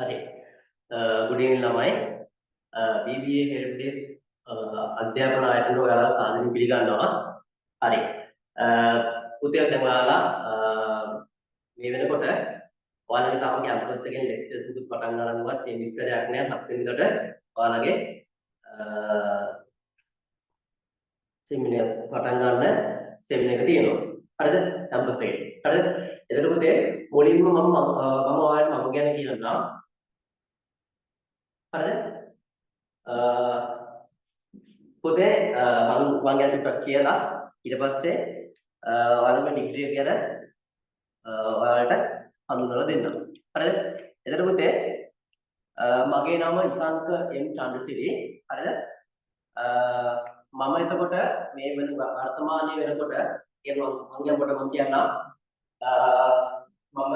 හරි. good evening ළමයි. BBA help desk අධ්‍යාපන ආයතන ඔයාලා සාදරයෙන් පිළිගන්නවා. හරි. පුතේ දැන් ඔයාලා මේ වෙනකොට ඔයාලගේ තාම කැම්පස් එකෙන් ලෙක්චර්ස් උත් පටන් ගන්නවත් මේ විස්තරයක් නෑ. 7 වෙනිකට ඔයාලගේ සෙමිනාර් පටන් ගන්න සෙමිනාර් එක තියෙනවා. හරිද? කැම්පස් එකේ. හරිද? එතකොට පුතේ මුලින්ම මම ඔයාලට මම ගැන කියන්නම්. හරිද? පුතේ මම ගැන ටිකක් කියලා ඊට පස්සේ ඔයාලගේ ඩිග්‍රී එක ගැන ඔයාලට හඳුන්වලා දෙන්නම්. හරිද? එතකොට පුතේ මගේ නම ඉසංක එම් චන්ද්‍රසිරි. හරිද? මම එතකොට මේ වෙන වර්තමානයේ වෙනකොට කියනවා මම කියනකොට මම කියන්නම් මම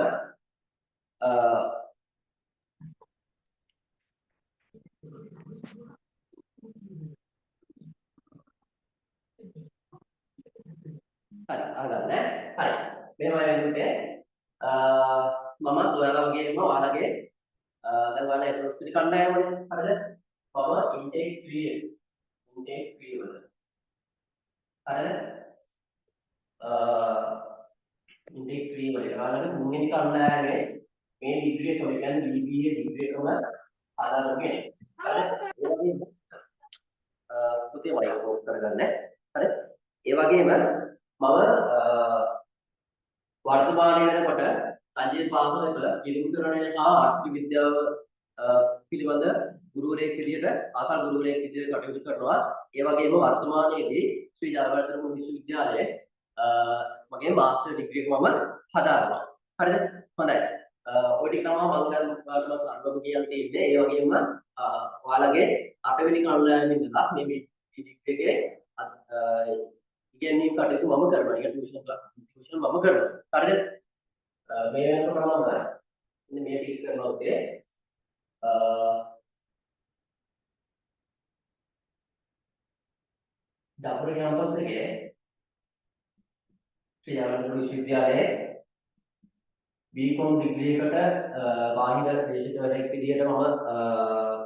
හරි අහගන්න හරි මෙහෙම වෙන්නේ මම ඔයාලා වගේම ඔයාලගේ දැන් ඔයාලා එප්‍රොස්ටි කණ්ඩායමනේ හරිද මම ඉන්ටේක් 3 වල හරිද ඉන්ටේක් 3 වල ඔයාලගේ මුල්වෙනි කණ්ඩායමේ මේ ඩිග්‍රී එක කියන්නේ BBA ඩිග්‍රී එකම ආදාරගෙන හරිද ඒ වගේම පුතේ වයින් ඕෆ් කරගන්න හරි ඒ වගේම මම වර්තමානයේ වෙනකොට රජයේ පාසලක ඉලුතරණය හා ආර්ථික විද්‍යාව පිළිබඳ ගුරුවරයෙක් විදිහට ආසල් ගුරුවරයෙක් විදිහට කටයුතු කරනවා. ඒ වගේම වර්තමානයේදී ශ්‍රී ජයවර්ධන විශ්වවිද්‍යාලයේ මගේ මාස්ටර් ඩිග්‍රී එක මම හදාරනවා. හරිද? හොඳයි. ඔය ටික තමයි මම දැන් ඔයාලට අනුභව කියන්න තියෙන්නේ. ඒ වගේම ඔයාලගේ 8 වෙනි කණ්ඩායමේ ඉඳලා මේ ඩිග්‍රී එකේ ඉගෙනීම් කටයුතු මම කරනවා. ඒක ටියුෂන් මම කරනවා. හරිද? මේ වෙනකොට මම මෙන්න මේ ටික කරනවා ඔතේ. දකුණු කැම්පස් එකේ ශ්‍රී ජයවර්ධන විශ්වවිද්‍යාලයේ BCom ඩිග්‍රී එකට බාහිර දේශකවරයෙක් විදිහට මම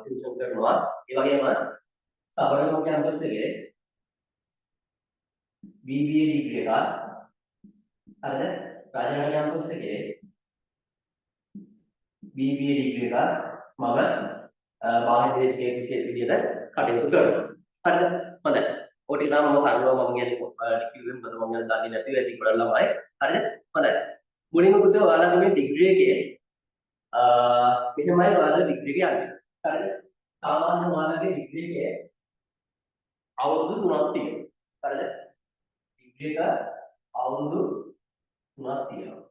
ටියුෂන් කරනවා. ඒ වගේම සබරගම කැම්පස් එකේ BBA ඩිග්‍රී එකක් හරිද? රාජනගර කැම්පස් එකේ BBA ඩිග්‍රී එකක් මම බාහිර දේශකයෙක් විදිහට කටයුතු කරනවා. හරිද? හොඳයි. ඔය ටික තමයි මම කරනවා මම කියන්නේ කිව්වෙම මොකද මම යන දන්නේ නැතිව ඇති ගොඩක් ළමයි. හරිද? හොඳයි. මුලින්ම පුතේ ඔයාලගේ මේ ඩිග්‍රී එකේ මෙහෙමයි ඔයාලගේ ඩිග්‍රී එක යන්නේ. හරිද? සාමාන්‍ය ඔයාලගේ ඩිග්‍රී එකේ අවුරුදු 3ක් තියෙනවා. හරිද? ඩිග්‍රී එක අවුරුදු 3ක් තියෙනවා.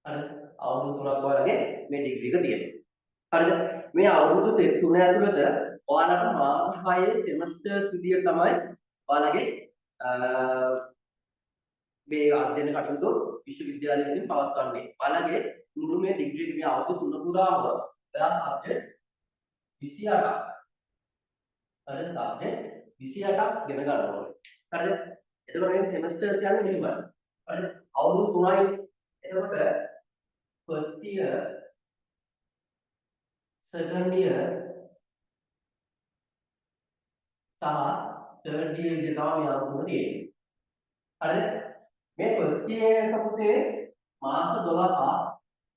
හරිද? අවුරුදු 3ක් ඔයාලගේ මේ ඩිග්‍රී එක තියෙනවා. හරිද? මේ අවුරුදු 3 ඇතුළත ඔයාලට මාස 6 සෙමස්ටර්ස් විදියට තමයි ඔයාලගේ මේ අධ්‍යයන කටයුතු විශ්වවිද්‍යාලය විසින් පවත්වන්නේ. ඔයාලගේ මුළු මේ ඩිග්‍රී එකේ අවුරුදු 3 පුරාම ඔයාලා සබ්ජෙක්ට් 28ක් හරිද? සබ්ජෙක්ට් 28ක් ඉගෙන ගන්න ඕනේ. හරිද? එතකොට මේ සෙමස්ටර්ස් යන්නේ මෙහෙමයි. හරිද? අවුරුදු 3යි. එතකොට first year second year සහ third year විදිහට තමයි අවුරුදු තියෙන්නේ. හරිද? මේ first year එක පුතේ මාස 12ක්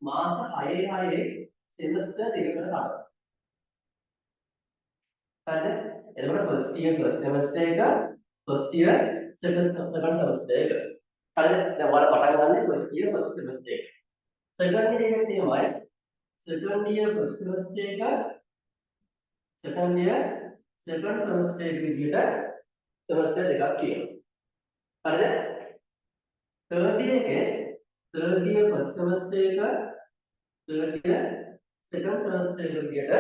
මාස 6 සෙමස්ටර් දෙකකට ගන්නවා. හරිද? එතකොට first year first semester එක first year second semester එක. හරිද? දැන් ඔයාලා පටන් ගන්න first year first semester එක. second year එකේ තියෙනවා second year first semester එක second year second semester එක විදිහට semester දෙකක් තියෙනවා. හරිද? third year එකේ third year first semester එක third year second semester එක විදිහට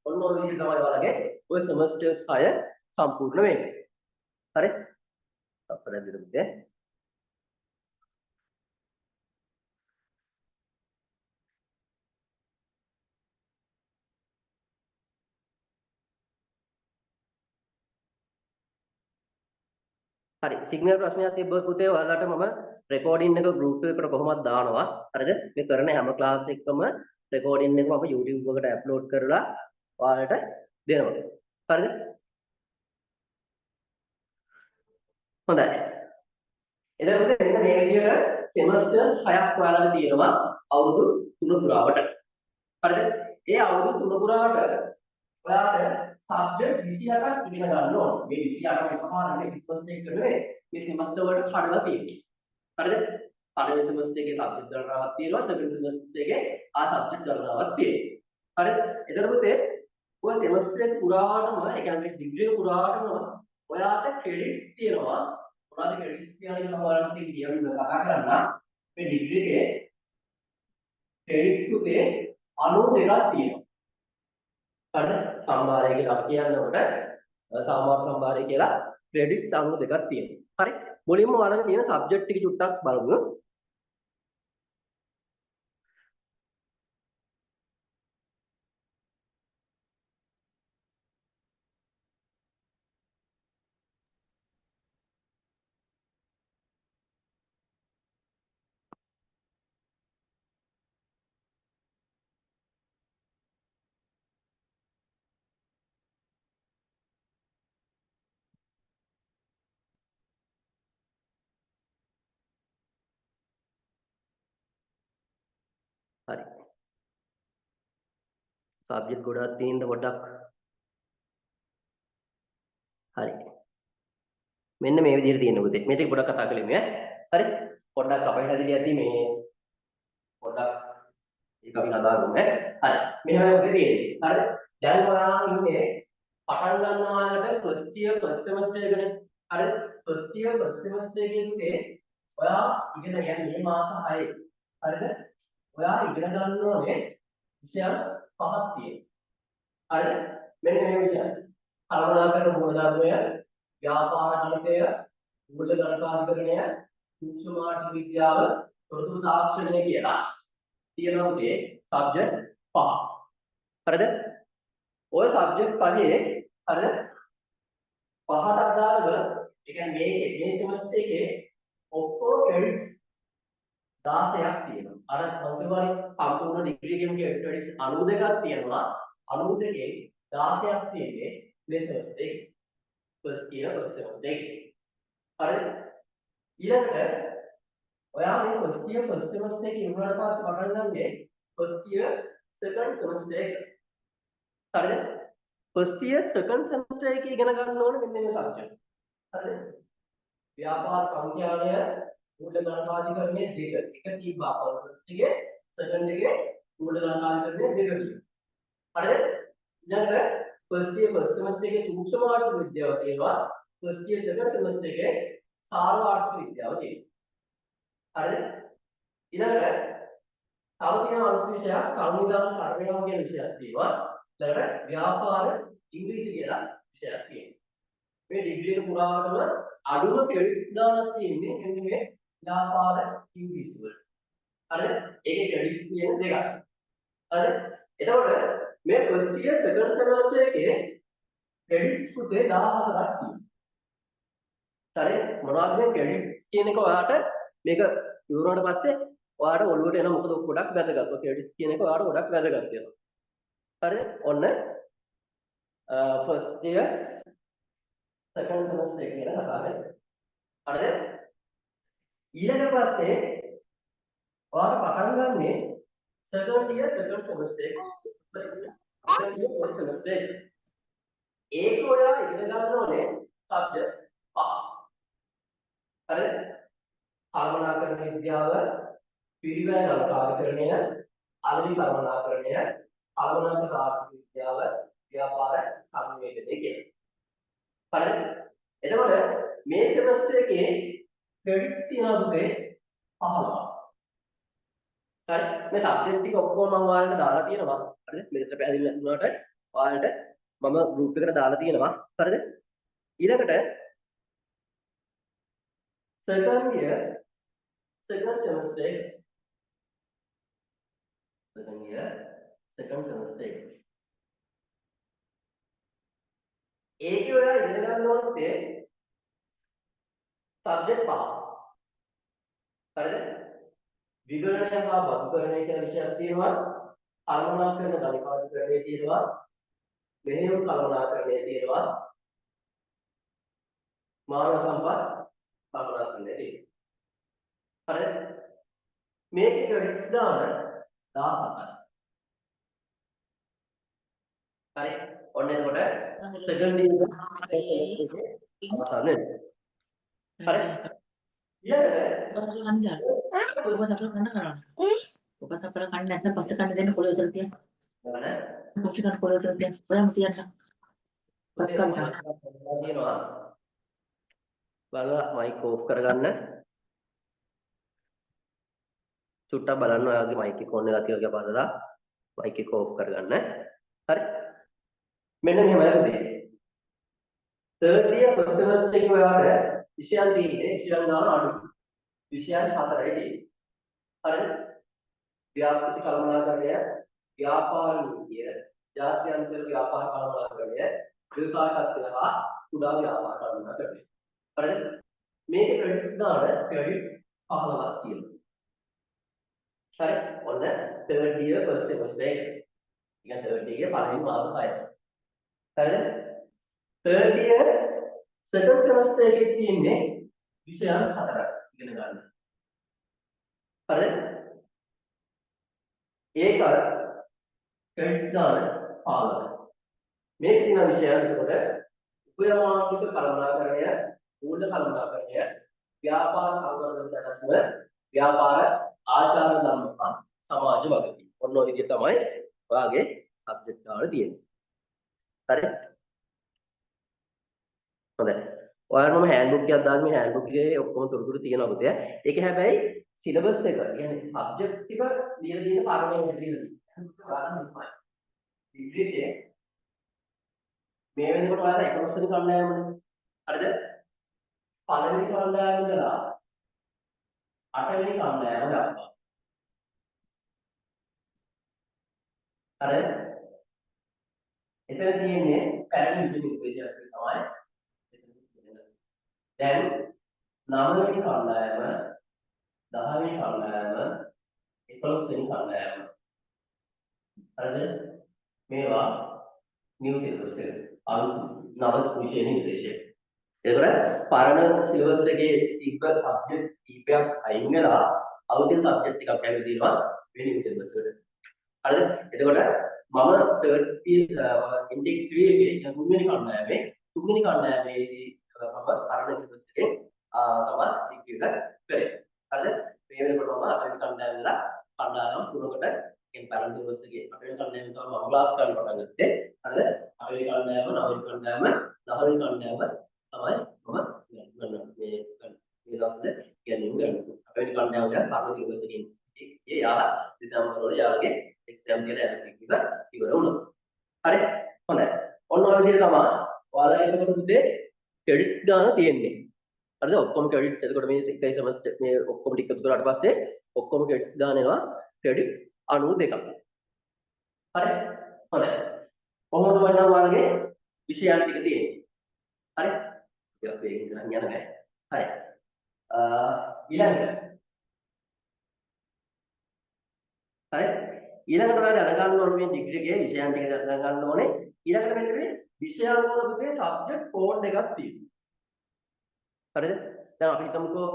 ඔන්න ඔය විදිහට තමයි ඔයාලගේ ඔය semesters 6 සම්පූර්ණ වෙන්නේ. හරි? අපරාධ විදිහට හරි සිග්නල් ප්‍රශ්නයක් තිබ්බොත් පුතේ ඔයාලට මම රෙකෝඩින් එක group එකකට කොහොමද දානවා හරිද මේ කරන හැම ක්ලාස් එකකම රෙකෝඩින් එක මම YouTube එකට අප්ලෝඩ් කරලා ඔයාලට දෙනවා හරිද හොඳයි එතකොට මෙන්න මේ විදිහට සෙමස්ටර් 6ක් ඔයාලට තියෙනවා අවුරුදු 3 පුරාවට හරිද ඒ අවුරුදු 3 පුරාවට ඔයාලට සබ්ජෙක්ට් 28ක් ඉගෙන ගන්න ඕන මේ 28ම එකපාරට ඉක්මනට එක නෙවෙයි මේ සෙමස්ටර් වලට කඩලා තියෙනවා හරිද පළවෙනි සෙමස්ටර් එකේ සබ්ජෙක්ට් ගණනාවක් තියෙනවා සෙකන්ඩ් සෙමස්ටර් එකේ ආ සබ්ජෙක්ට් ගණනාවක් තියෙනවා හරිද එතකොට ඔය සෙමස්ටර් එක පුරාවටම ඒ කියන්නේ ඩිග්‍රී එක පුරාවටම ඔයාලට ක්‍රෙඩිට්ස් තියෙනවා මොනවද ක්‍රෙඩිට්ස් කියන්නේ මම ඔයාලට කියන්න කතා කරන්න මේ ඩිග්‍රී එකේ ක්‍රෙඩිට් තුනේ 92ක් තියෙනවා හරිද සම්භාරය කියලා අපි කියනකොට සාමාන්‍ය සම්භාරය කියලා ක්‍රෙඩිට්ස් 92ක් තියෙනවා හරි මුලින්ම ඔයාලගේ තියෙන සබ්ජෙක්ට් ටික චුට්ටක් බලමු හරි සබ්ජෙක්ට් ගොඩක් තියෙනද පොඩ්ඩක් හරි මෙන්න මේ විදිහට තියෙන පුතේ මේ ටික පොඩ්ඩක් කතා කරමු ඈ හරි පොඩ්ඩක් අපේ හැදිරිය ඇති මේ පොඩ්ඩක් ඒක අපි හදාගමු ඈ හරි මෙහෙම වගේ තියෙන්නේ හරිද දැන් ඔයා ඉන්නේ පටන් ගන්නවාට ෆස්ට් ඉයර් ෆස්ට් සෙමස්ටර් එකනේ හරි ෆස්ට් ඉයර් ෆස්ට් සෙමස්ටර් එකේ පුතේ ඔයා ඉගෙන ගන්න මේ මාස 6 හරිද ඔයා ඉගෙන ගන්න ඕනේ විෂයන් 5ක් තියෙනවා හරිද මෙන්න මේ විෂයන් කල්පනාකරන මූලධර්මය ව්‍යාපාර ගණිතය මූල ගණකාධිකරණය සූක්ෂම ආර්ථික විද්‍යාව තොරතුරු තාක්ෂණය කියලා තියෙනවා උදේ සබ්ජෙක්ට් 5 හරිද ඔය සබ්ජෙක්ට් පහේ හරිද පහට අදාළව ඒ කියන්නේ මේ සෙමස්ටර් එකේ ඔක්කොම ක්‍රෙඩිට් 16ක් තියෙනවා අර අන්තිමවල සම්පූර්ණ ඩිග්‍රී එකේ ක්‍රෙඩිට් 92ක් තියෙනවා 92 16ක් තියෙන්නේ මේ සෙමස්ටර් එකේ first year first semester එකේ හරිද ඊළඟට ඔයා මේ first year first semester එකේ ඉවරවට පස්සේ පටන් ගන්නේ first year second semester එක හරිද first year second semester එකේ ඉගෙන ගන්න ඕනේ මෙන්න මේ සබ්ජෙක්ට් හරිද ව්‍යාපාර සංඛ්‍යානය මූල ගණකාධිකරණය දෙක එක තිබ්බා first එකේ second එකේ මූල ගණකාධිකරණය දෙක තිබ්බා හරිද ඊළඟට first year first semester එකේ සූක්ෂම ආර්ථික විද්‍යාව තියෙනවා first year second semester එකේ සාර්ව ආර්ථික විද්‍යාව තියෙනවා හරිද ඊළඟට තව තියෙන අනිත් විෂයක් සංවිධාන කර්මය කියන විෂයක් තියෙනවා ඊළඟට ව්‍යාපාර ඉංග්‍රීසි කියලා විෂයක් තියෙනවා මේ ඩිග්‍රී එක පුරාවටම අඩුම ක්‍රෙඩිට්ස් දාලා තියෙන්නේ මෙන්න මේ ව්‍යාපාර ඉංග්‍රීසි වල හරිද ඒකේ ක්‍රෙඩිට්ස් තියෙන දෙකක් හරිද එතකොට මේ first year second semester එකේ credits පුතේ 14ක් තියෙනවා. හරි මොනවද මේ credits කියන එක ඔයාලට මේක ඉවරුනට පස්සේ ඔයාලට ඔළුවට එන මොකද ගොඩක් වැදගත්. ඔය credits කියන එක ඔයාලට ගොඩක් වැදගත් වෙනවා. හරිද? ඔන්න first year second semester එක කියන කතාව. හරිද? ඊළඟ පස්සේ ඔයාලට පටන් ගන්නේ second year second semester එක. ඒක ඔයා ඉගෙන ගන්න ඕනේ සබ්ජෙක්ට් 5. හරිද? කල්පනාකරන විද්‍යාව, පිරිවැය ගණකාධිකරණය, අලෙවි කල්පනාකරණය, කල්පනාකර ආර්ථික විද්‍යාව, ව්‍යාපාර සංවේදනය කියලා. හරිද? එතකොට මේ සෙමස්ටර් එකේ ක්‍රෙඩිට්ස් තියෙනවා පුතේ 15. හරි මේ සබ්ජෙක්ට් ටික ඔක්කොම මම ඔයාලට දාලා තියෙනවා හරිද මෙතන පැහැදිලි වුණාට ඔයාලට මම ගෲප් එකට දාලා තියෙනවා හරිද ඊළඟට second year second semester ඒකේ ඔයා ඉගෙන ගන්න ඕනේ සබ්ජෙක්ට් 5 හරිද? විකරණය හා වක්කරණය කියන විෂයක් තියෙනවා. කළමනාකරණ ගණිකාධිකරණය තියෙනවා. මෙහෙයුම් කළමනාකරණය තියෙනවා. මානව සම්පත් කළමනාකරණය තියෙනවා. හරිද? මේකේ ක්‍රෙඩිට්ස් දාන 17යි. හරි. ඔන්න එතකොට සෙකන්ඩ් ඉයර් අවසන් වෙනවා. හරි. ඔබ අපල කන්න කරන්න. ඔබ අපල කන්න නැත්නම් පස්සේ කන්න දෙන්න පොළොව උතර තියන්න. පස්සේ කන්න පොළොව උතර තියන්න. ඔයාම තියන්න. පත් කරන්න. තියෙනවා. බලලා මයික් ඕෆ් කරගන්න. චුට්ටක් බලන්න ඔයාගේ මයික් එක ඔන් වෙලා තියෙනවා කියලා බලලා මයික් එක ඕෆ් කරගන්න. හරි. මෙන්න මෙහෙමයි වෙන්නේ. third year first semester එකේ ඔයාලට විෂයන් තියෙන්නේ විෂයන් ගාන අඩුයි. විෂයන් 4යි තියෙන්නේ. හරිද? ව්‍යාපෘති කළමනාකරණය, ව්‍යාපාර නීතිය, ජාත්‍යන්තර ව්‍යාපාර කළමනාකරණය, ව්‍යවසායකත්වය හා කුඩා ව්‍යාපාර කළමනාකරණය. හරිද? මේකේ ක්‍රෙඩිට් දාන ක්‍රෙඩිට් 15ක් තියෙනවා. හරි? ඔන්න third year first semester එක. ඉතින් third year පළවෙනි මාස 6යි. හරිද? third year second semester එකේ තියෙන්නේ විෂයන් 4ක් ඉගෙන ගන්න. හරිද? ඒක ක්‍රෙඩිට් දාන 15යි. මේක තියෙන විෂයන් එතකොට උපයමානික කළමනාකරණය, මූල්‍ය කළමනාකරණය, ව්‍යාපාර සංවර්ධන සැලැස්ම, ව්‍යාපාර ආචාර ධර්ම හා සමාජ වගකීම්. ඔන්න ඔය විදිහ තමයි ඔයාගේ සබ්ජෙක්ට් ගාන තියෙන්නේ. හරි? හොඳයි. ඔයාලට මම හෑන්ඩ්බුක් එකක් දාන්න මේ හෑන්ඩ්බුක් එකේ ඔක්කොම තොරතුරු තියෙනවා පුතේ. ඒක හැබැයි සිලබස් එක කියන්නේ සබ්ජෙක්ට් ටික ලියලා තියෙන පාඩමෙන් ලියලා තියෙනවා. ඔයාලා මෙහෙමයි. ඉංග්‍රීසියේ මේ වෙනකොට ඔයාලා 11 වෙනි කණ්ඩායමනේ. හරිද? පළවෙනි කණ්ඩායම ඉඳලා 8 වෙනි කණ්ඩායම දක්වා. හරිද? එතන තියෙන්නේ පැරණි විදිහට විදිහට තමයි. දැන් 9 වෙනි කණ්ඩායම, 10 වෙනි කණ්ඩායම, 11 වෙනි කණ්ඩායම. හරිද? මේවා නිව් සිලබස් එක. අලුත් නව විෂය නිර්දේශය. එතකොට පරණ සිලබස් එකේ තිබ්බ සබ්ජෙක්ට් කීපයක් අයින් වෙලා අවුල් සබ්ජෙක්ට් එකක් ඇවිල්ලා තියෙනවා මේ නිව් සිලබස් එකට. හරිද? එතකොට මම third intake 3 එකේ තුන්වෙනි කණ්ඩායමේ තුන්වෙනි කණ්ඩායමේදී මම පරණ සිලබස් එකේ තමයි ඩිග්‍රී එක කරේ. හරිද? මේ වෙනකොට මම අපේ කණ්ඩායම ඉඳලා කණ්ඩායම් තුනකට කියන පරණ සිලබස් එකේ අපේ කණ්ඩායම තමයි මම ක්ලාස් කරන්න පටන් ගත්තේ. හරිද? අපේ කණ්ඩායම, නවවෙනි කණ්ඩායම, 10වෙනි කණ්ඩායම තමයි මම මේ දවස්වල කියන්නේ උගන්වන්නේ. අපේ කණ්ඩායම දැන් පරණ සිලබස් එකේ ඒ යාලා දෙසැම්බර් වල යාලගේ එක්සෑම් කියලා ඇවිත් ඉවර වුණා. හරි? හොඳයි. ඔන්න ඔය විදිහට තමයි ඔයාලා එතකොට පුතේ ක්‍රෙඩිට්ස් ගන්න තියෙන්නේ. හරිද? ඔක්කොම ක්‍රෙඩිට්ස් එතකොට මේ එකයි සෙමස්ටර් මේ ඔක්කොම ටික එකතු කරාට පස්සේ ඔක්කොම ක්‍රෙඩිට්ස් ගන්න එනවා ක්‍රෙඩිට් 92ක්. හරි? හොඳයි. කොහොමද වයින්නම් ඔයාලගේ විෂයන් ටික තියෙන්නේ? හරි? ටිකක් වේගෙන් කරන් යන්න බෑ. හරි. ඊළඟට හරි ඊළඟට ඔයාලා දැනගන්න ඕනේ මේ ඩිග්‍රී එකේ විෂයන් ටික දැනගන්න ඕනේ ඊළඟට මෙන්න මේ විෂයන් වල පුතේ සබ්ජෙක්ට් කෝඩ් එකක් තියෙනවා හරිද දැන් අපි හිතමුකෝ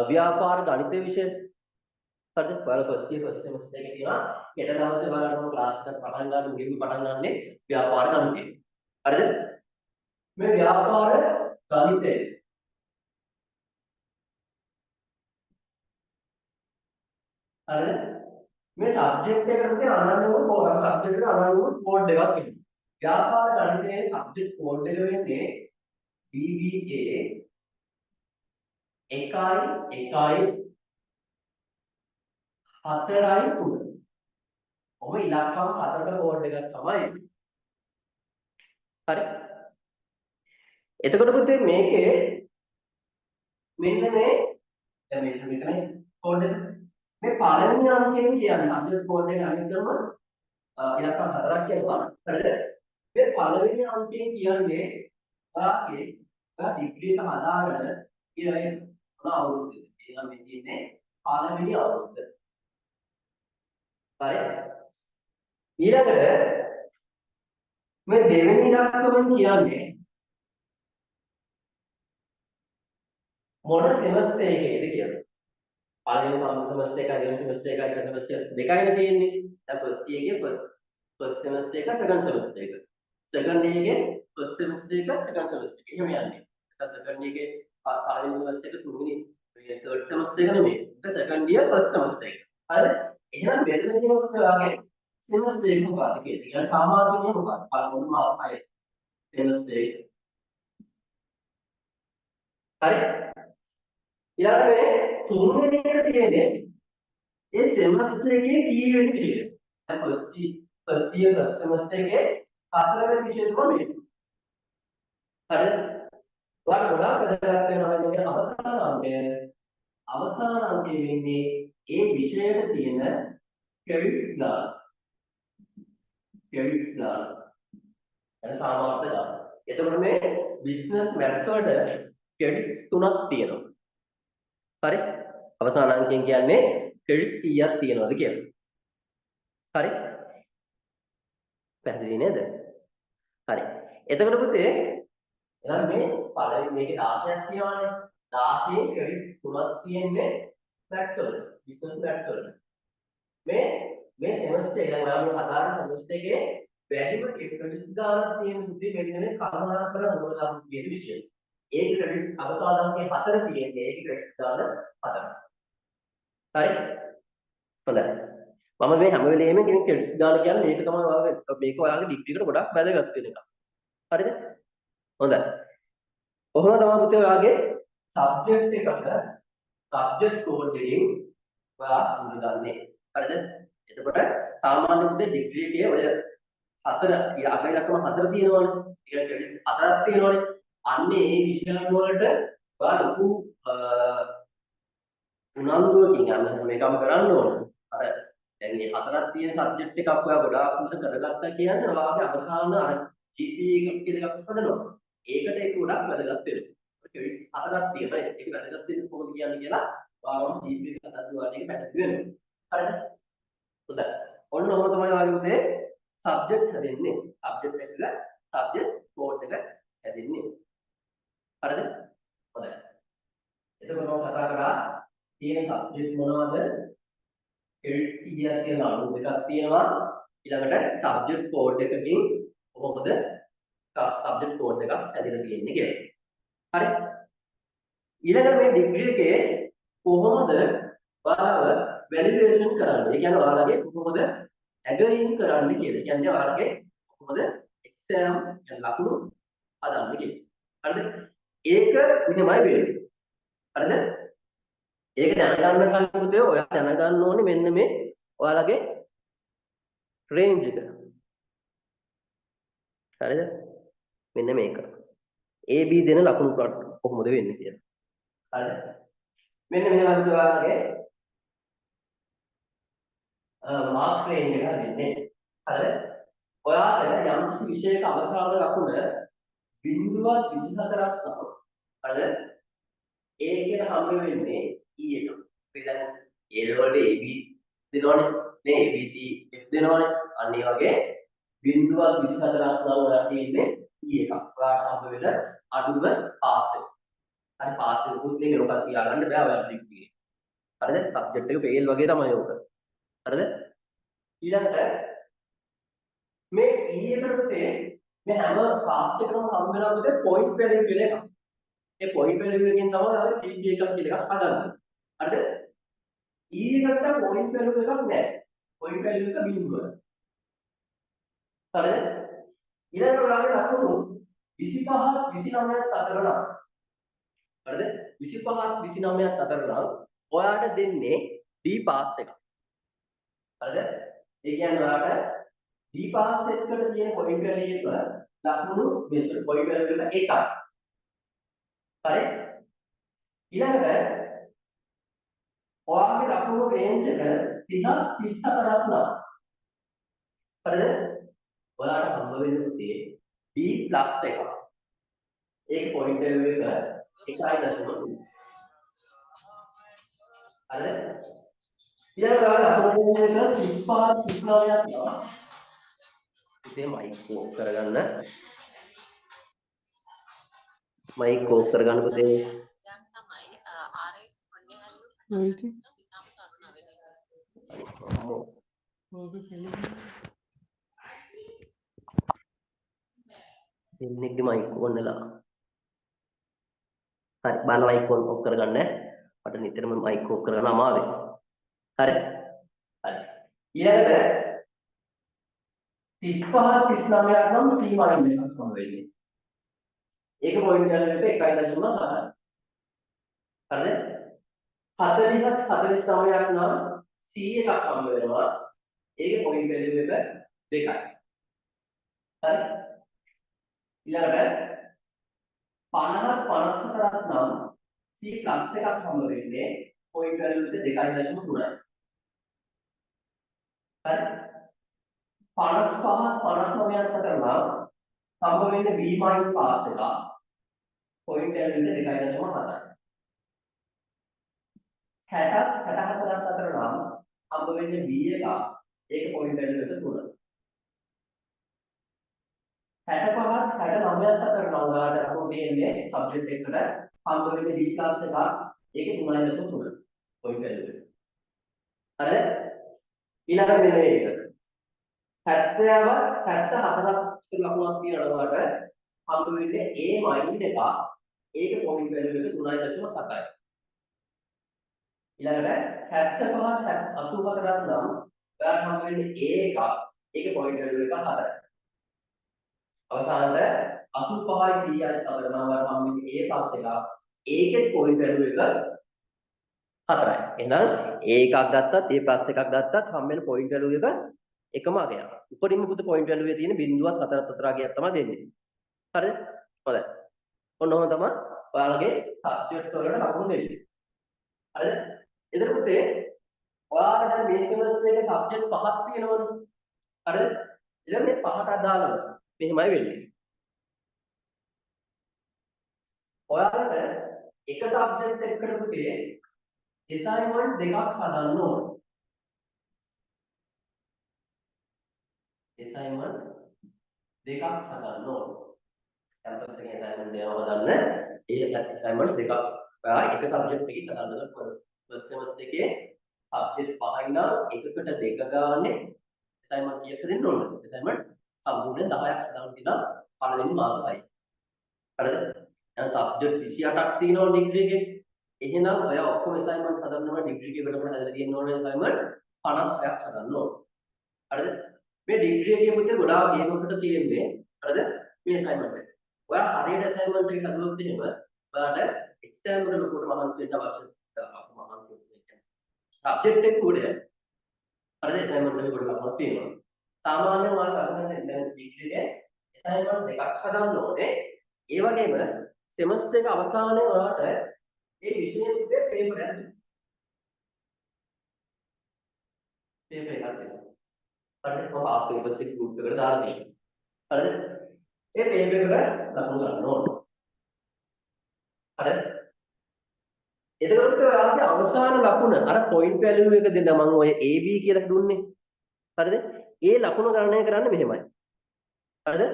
ව්‍යාපාර ගණිත විෂය හරිද ඔයාලා ෆස්ට් ඉයර් ෆස්ට් සෙමස්ටර් එකේ තියෙනවා හෙට දවසේ ඔයාලා ක්ලාස් එක පටන් ගන්න මුලින්ම පටන් ගන්නෙ ව්‍යාපාර ගණිතය හරිද මේ ව්‍යාපාර ගණිතය හරිද මේ සබ්ජෙක්ට් එකට පුතේ අනන්‍ය වූ සබ්ජෙක්ට් එකට අනන්‍ය වූ කෝඩ් එකක් එනවා. ව්‍යාපාර ගණිතයේ සබ්ජෙක්ට් කෝඩ් එක වෙන්නේ BBA 1.1.4.3. ඔබ ඉලක්කම් 4ක කෝඩ් එකක් තමයි. හරි. එතකොට පුතේ මේකේ මෙන්න මේ දැන් මෙතන කෝඩ් එක මේ පළවෙනි අංකයෙන් කියන්නේ සබ්ජෙක්ට් කෝඩ් එක අනිත් කරම ඉලක්කම් 4ක් කියනවා. හරිද? මේ පළවෙනි අංකයෙන් කියන්නේ ඔයාගේ ඩිග්‍රී එක හදාගෙන ඉතින් අවුරුද්ද. එහෙනම් මේ තියෙන්නේ පළවෙනි අවුරුද්ද. හරි. ඊළඟට මේ දෙවෙනි ඉලක්කමෙන් කියන්නේ මොන සෙමස්ටර් එකේද කියලා. පළවෙනි සෙමස්ටර් එකයි දෙවෙනි සෙමස්ටර් එකයි සෙමස්ටර් දෙකයි තියෙන්නේ. දැන් ෆස්ට් එකේ ෆස්ට් සෙමස්ටර් එක සෙකන්ඩ් සෙමස්ටර් එක. සෙකන්ඩ් එකේ ෆස්ට් සෙමස්ටර් එක සෙකන්ඩ් සෙමස්ටර් එක. එහෙම යන්නේ. සෙකන්ඩ් එකේ පළවෙනි සෙමස්ටර් එක තුන්වෙනි මේ තර්ඩ් සෙමස්ටර් එක නෙමෙයි. ඒක සෙකන්ඩ් ඉයර් ෆස්ට් සෙමස්ටර් එක. හරිද? එහෙනම් මෙතන කියනකොට ඔයාගේ සෙමස්ටර් එක මොකක්ද කියලා. يعني සාමාන්‍යයෙන් මොකක්ද? පළවෙනි මාස 6 සෙමස්ටර් එක. හරි? ඊළඟට මේ තුන්වෙනි එක තියෙන්නේ ඒ සෙමස්ටර් එකේ කීවෙනි විෂය. දැන් ෆස්ට් ඉයර් ෆස්ට් සෙමස්ටර් එකේ හතරවෙනි විෂය තමයි මේක. හරිද? ඔයාලට ගොඩාක් වැදගත් වෙනවා මේ අවසාන අංකය. අවසාන අංකය වෙන්නේ ඒ විෂයට තියෙන ක්‍රෙඩිට්ස් ගන්න. ක්‍රෙඩිට්ස් ගන්න. එන සාමාර්ථ ගන්න. එතකොට මේ බිස්නස් මැත්ස් වලට ක්‍රෙඩිට්ස් තුනක් තියෙනවා. හරි? අවසාන අංකයෙන් කියන්නේ ක්‍රෙඩිට්ස් කීයක් තියෙනවද කියලා. හරි? පැහැදිලි නේද? හරි. එතකොට පුතේ එහෙනම් මේ පළවෙනි මේකේ 16ක් තියෙනවානේ. 16 ක්‍රෙඩිට්ස් තුනක් තියෙන්නේ මැත්ස් වල. බිස්නස් මැත්ස් වල. මේ සෙමස්ටර් එක නම් ඔයාලා හදාන සෙමස්ටර් එකේ වැඩිම ක්‍රෙඩිට්ස් ගානක් තියෙන පුතේ මෙන්න මේ කර්මනාකර මොනවාද කියන විෂය. ඒ ක්‍රෙඩිට්ස් අවසාන අංකයේ 4 තියෙන්නේ. ඒක ක්‍රෙඩිට්ස් ගාන 4. හරි? හොඳයි. මම මේ හැම වෙලේම කියන ක්‍රෙඩිට්ස් ගාන කියන්නේ මේක තමයි ඔයාගේ මේක ඔයාගේ ඩිග්‍රී එකට ගොඩක් වැදගත් වෙන එක. හරිද? හොඳයි. කොහොමද තමයි පුතේ ඔයාගේ සබ්ජෙක්ට් එකට සබ්ජෙක්ට් කෝඩ් එකකින් ඔයා හඳුනගන්නේ. හරිද? එතකොට සාමාන්‍ය පුතේ ඩිග්‍රී එකේ ඔය 4 අපේ ලක්ෂණ 4 තියෙනවනේ. ඒ ක්‍රෙඩිට්ස් 4ක් තියෙනවනේ. අන්නේ ඒ විෂයන් වලට ඔයා ලොකු උනන්දුවකින් යන්න මේකම කරන්න ඕන. අර දැන් මේ 4ක් තියෙන සබ්ජෙක්ට් එකක් ඔයා ගොඩාක් හොඳට කරගත්තා කියන්නේ ඔයාගේ අවසාන අර GPA එක කියලා එකක් හදනවා. ඒකට ඒක ගොඩක් වැදගත් වෙනවා. ක්‍රෙඩිට් 4ක් තියෙනවා. ඒක වැදගත් වෙන්නේ කොහොමද කියන්නේ කියලා ඔයාලම GPA එක හදද්දී ඔයාලට ඒක පැහැදිලි වෙනවා. හරිද? හොඳයි. ඔන්න ඔහොම තමයි ඔයාගේ උදේ සබ්ජෙක්ට් හැදෙන්නේ. සබ්ජෙක්ට් එක සබ්ජෙක්ට් කෝඩ් එක හැදෙන්නේ. හරිද? හොඳයි. එතකොට මම කතා කරා තියෙන සබ්ජෙක්ට් මොනවද? ක්‍රෙඩිට්ස් කීයක් තියෙනවා? අඩු දෙකක් තියෙනවා. ඊළඟට සබ්ජෙක්ට් කෝඩ් එකකින් කොහොමද සබ්ජෙක්ට් කෝඩ් එකක් හැදෙලා තියෙන්නේ කියලා. හරි? ඊළඟට මේ ඩිග්‍රී එකේ කොහොමද ඔයාලව වැලිඩේෂන් කරන්නේ? ඒ කියන්නේ ඔයාලගේ කොහොමද ඇගරීම් කරන්නේ කියලා. ඒ කියන්නේ ඔයාලගේ කොහොමද එක්සෑම් ලකුණු හදන්නේ කියලා. හරිද? ඒක මෙහෙමයි වෙන්නේ. හරිද? ඒක දැනගන්න කලින් ඔයා දැනගන්න ඕනේ මෙන්න මේ ඔයාලගේ රේන්ජ් එක. හරිද? මෙන්න මේක. A B දෙන ලකුණු කොහොමද වෙන්නේ කියලා. හරිද? මෙන්න මෙහෙමයි ඔයාලගේ මාක්ස් රේන්ජ් එක හරින්නේ. හරිද? ඔයාලට යම් කිසි විෂයක අවසාන ලකුණ 0.24ක් තමයි. හරිද? ඒකෙන් හම්බ වෙන්නේ E එක. අපි දැන් A level A B දෙනවනේ. නේ ABC F දෙනවනේ. අන්න ඒ වගේ 0.24ක් නම් ඔයාලට තියෙන්නේ E එකක්. ඔයාලට හම්බ වෙන අඩුම පාස් එක. හරි පාස් එක උත් මේක ලොකක් තියාගන්න බෑ ඔයාලට ඩිග්‍රී එකේ. හරිද? සබ්ජෙක්ට් එක ෆේල් වගේ තමයි ඕක. හරිද? ඊළඟට මේ E එකට පුතේ මේ හැම පාස් එකකම හම්බ වෙනවා පුතේ පොයින්ට් වැලියු කියලා එකක්. ඒ පොයින්ට් වැලියු එකෙන් තමයි අපි GPA එකක් කියලා එකක් හදන්නේ. හරිද? E එකට පොයින්ට් වැලියු එකක් නැහැ. පොයින්ට් වැලියු එක 0. හරිද? ඊළඟට ඔයාලගේ ලකුණු 25ක් 29ක් අතර නම්. හරිද? 25ක් 29ක් අතර නම් ඔයාලට දෙන්නේ D පාස් එකක්. හරිද? ඒ කියන්නේ ඔයාලට D පාස් එකට තියෙන පොයින්ට් වැලියු එක ලකුණු මේක පොයින්ට් වැලියු එක 1යි. හරි? ඊළඟට ඔයාගේ ලකුණු රේන්ජ් එක 30ක් 34ක් නම්. හරිද? ඔයාලට හම්බ වෙන පුතේ B+ එකක්. ඒක පොයින්ට් වැලියු එක 1.2. හරිද? ඊළඟ ලකුණු දෙක 35 39ක් තියෙනවා. ඉතින් මයික් ඕෆ් කරගන්න. මයික් ඕෆ් කරගන්න පුතේ. දෙන්නෙක්ගේ මයික් ඕන් වෙලා. හරි බලන්න මයික් ඕෆ් කරගන්න. මට නිතරම මයික් ඕෆ් කරගන්න අමාරුයි. හරි. හරි. ඊළඟට 35 39ක් නම් C මායින් එකක් තමයි වෙන්නේ. ඒක පොයින්ට් එකකට 1.7. හරිද? 40ක් 49ක් නම් C එකක් හම්බ වෙනවා. ඒකේ පොයින්ට් වැලියු එක 2යි. හරි? ඊළඟට 50ක් 54ක් නම් C ප්ලස් එකක් හම්බ වෙන්නේ පොයින්ට් වැලියු එක 2.3යි. හරි? 55ක් 59ක් අතර නම් හම්බ වෙන්නේ B මයින් පාස් එක පොයින්ට් වැලියු එක 2.7යි. 60ක් 64ක් අතර නම් හම්බ වෙන්නේ B එක ඒක පොයින්ට් වැලියු එක 3යි. 65ක් 69ක් අතර නම් ඔයාලට ලකුණු දෙන්නේ සබ්ජෙක්ට් එකට හම්බ වෙන්නේ B ක්ලාස් එකක් ඒක 3.3 පොයින්ට් වැලියු එක. හරිද? ඊළඟ මෙන්න මේක 70ක් 74ක් ලකුණක් තියෙනවා ඔයාලට හම්බ වෙන්නේ A මයින් එක ඒක පොයින්ට් වැලියු එක 3.7යි. ඊළඟට 75ක් 84ක් නම් ඔයාලට හම්බ වෙන්නේ A එක ඒක පොයින්ට් වැලියු එක 4යි. අවසානට 85යි 100යි අතර නම් ඔයාලට හම්බ වෙන්නේ A ප්ලස් එකක් ඒකේ පොයින්ට් වැලියු එක 4යි. එහෙනම් A එකක් ගත්තත් A ප්ලස් එකක් ගත්තත් හම්බ වෙන පොයින්ට් වැලියු එක එකම අගයක්. උඩින්ම පුත පොයින්ට් වැලියු එකේ තියෙන බිඳුවත් 4ත් අතර අගයක් තමයි දෙන්නේ. හරිද? හොඳයි. ඔන්න ඔහොම තමයි ඔයාලගේ සබ්ජෙක්ට් වලට ලකුණු දෙන්නේ. හරිද? එතකොට පුතේ ඔයාලට දැන් මේ සෙමස්ටර් එකේ සබ්ජෙක්ට් පහක් තියෙනවනේ. හරිද? ඉතින් මේ පහට අදාළව මෙහෙමයි වෙන්නේ. ඔයාලට එක සබ්ජෙක්ට් එකකට පුතේ assignment දෙකක් හදන්න ඕන. assignment දෙකක් හදන්න ඕන. කැම්පස් එකේ assignment දෙකක් හදන්න. ඒ assignment දෙකක් ඔයා එක සබ්ජෙක්ට් එකකින් හදන්න ඕන. ෆස්ට් සෙමස්ටර් එකේ සබ්ජෙක්ට් පහයි නම් එකකට දෙක ගානේ assignment කීයක දෙන්න ඕනද? assignment සම්පූර්ණයෙන් 10ක් හදන්න තියෙනවා පළවෙනි මාසෙයි. හරිද? දැන් සබ්ජෙක්ට් 28ක් තියෙනවා ඩිග්‍රී එකේ. එහෙනම් ඔය ඔක්කොම assignment හදන්නම ඩිග්‍රී එකේ වෙනකොට හදලා තියෙන්න ඕනේ assignment 56ක් හදන්න ඕනේ. හරිද? මේ ඩිග්‍රී එකේ පුතේ ගොඩාක් ගේමකට තියෙන්නේ. හරිද? මේ assignment එක. ඔයා හරියට assignment එක හදුවොත් එහෙම ඔයාලට exam වල ලොකුට මහන්සි වෙන්න අවශ්‍ය මහන්සි වෙන්නේ. සබ්ජෙක්ට් එක උඩේ. හරිද? assignment එකේ ගොඩක් ලකුණු තියෙනවා. සාමාන්‍යයෙන් ඔයාලා කරන්නේ දැන් ඩිග්‍රී එකේ assignment දෙකක් හදන්න ඕනේ. ඒ වගේම සෙමස්ටර් එක අවසානයේ ඔයාලට මේ විෂයෙන් පුතේ පේපර් එකක් දෙනවා. පේපර් එකක් දෙනවා. හරිද? මම පාස් පේපර්ස් ටික ගෲප් එකට දාලා තියෙනවා. හරිද? ඒ පේපර් එකට ලකුණු ගන්න ඕන. හරිද? එතකොට ඔයාලගේ අවසාන ලකුණ අර පොයින්ට් වැලියු එක දෙන්න මම ඔය AB කියලා දුන්නේ. හරිද? ඒ ලකුණ ගණනය කරන්න මෙහෙමයි. හරිද?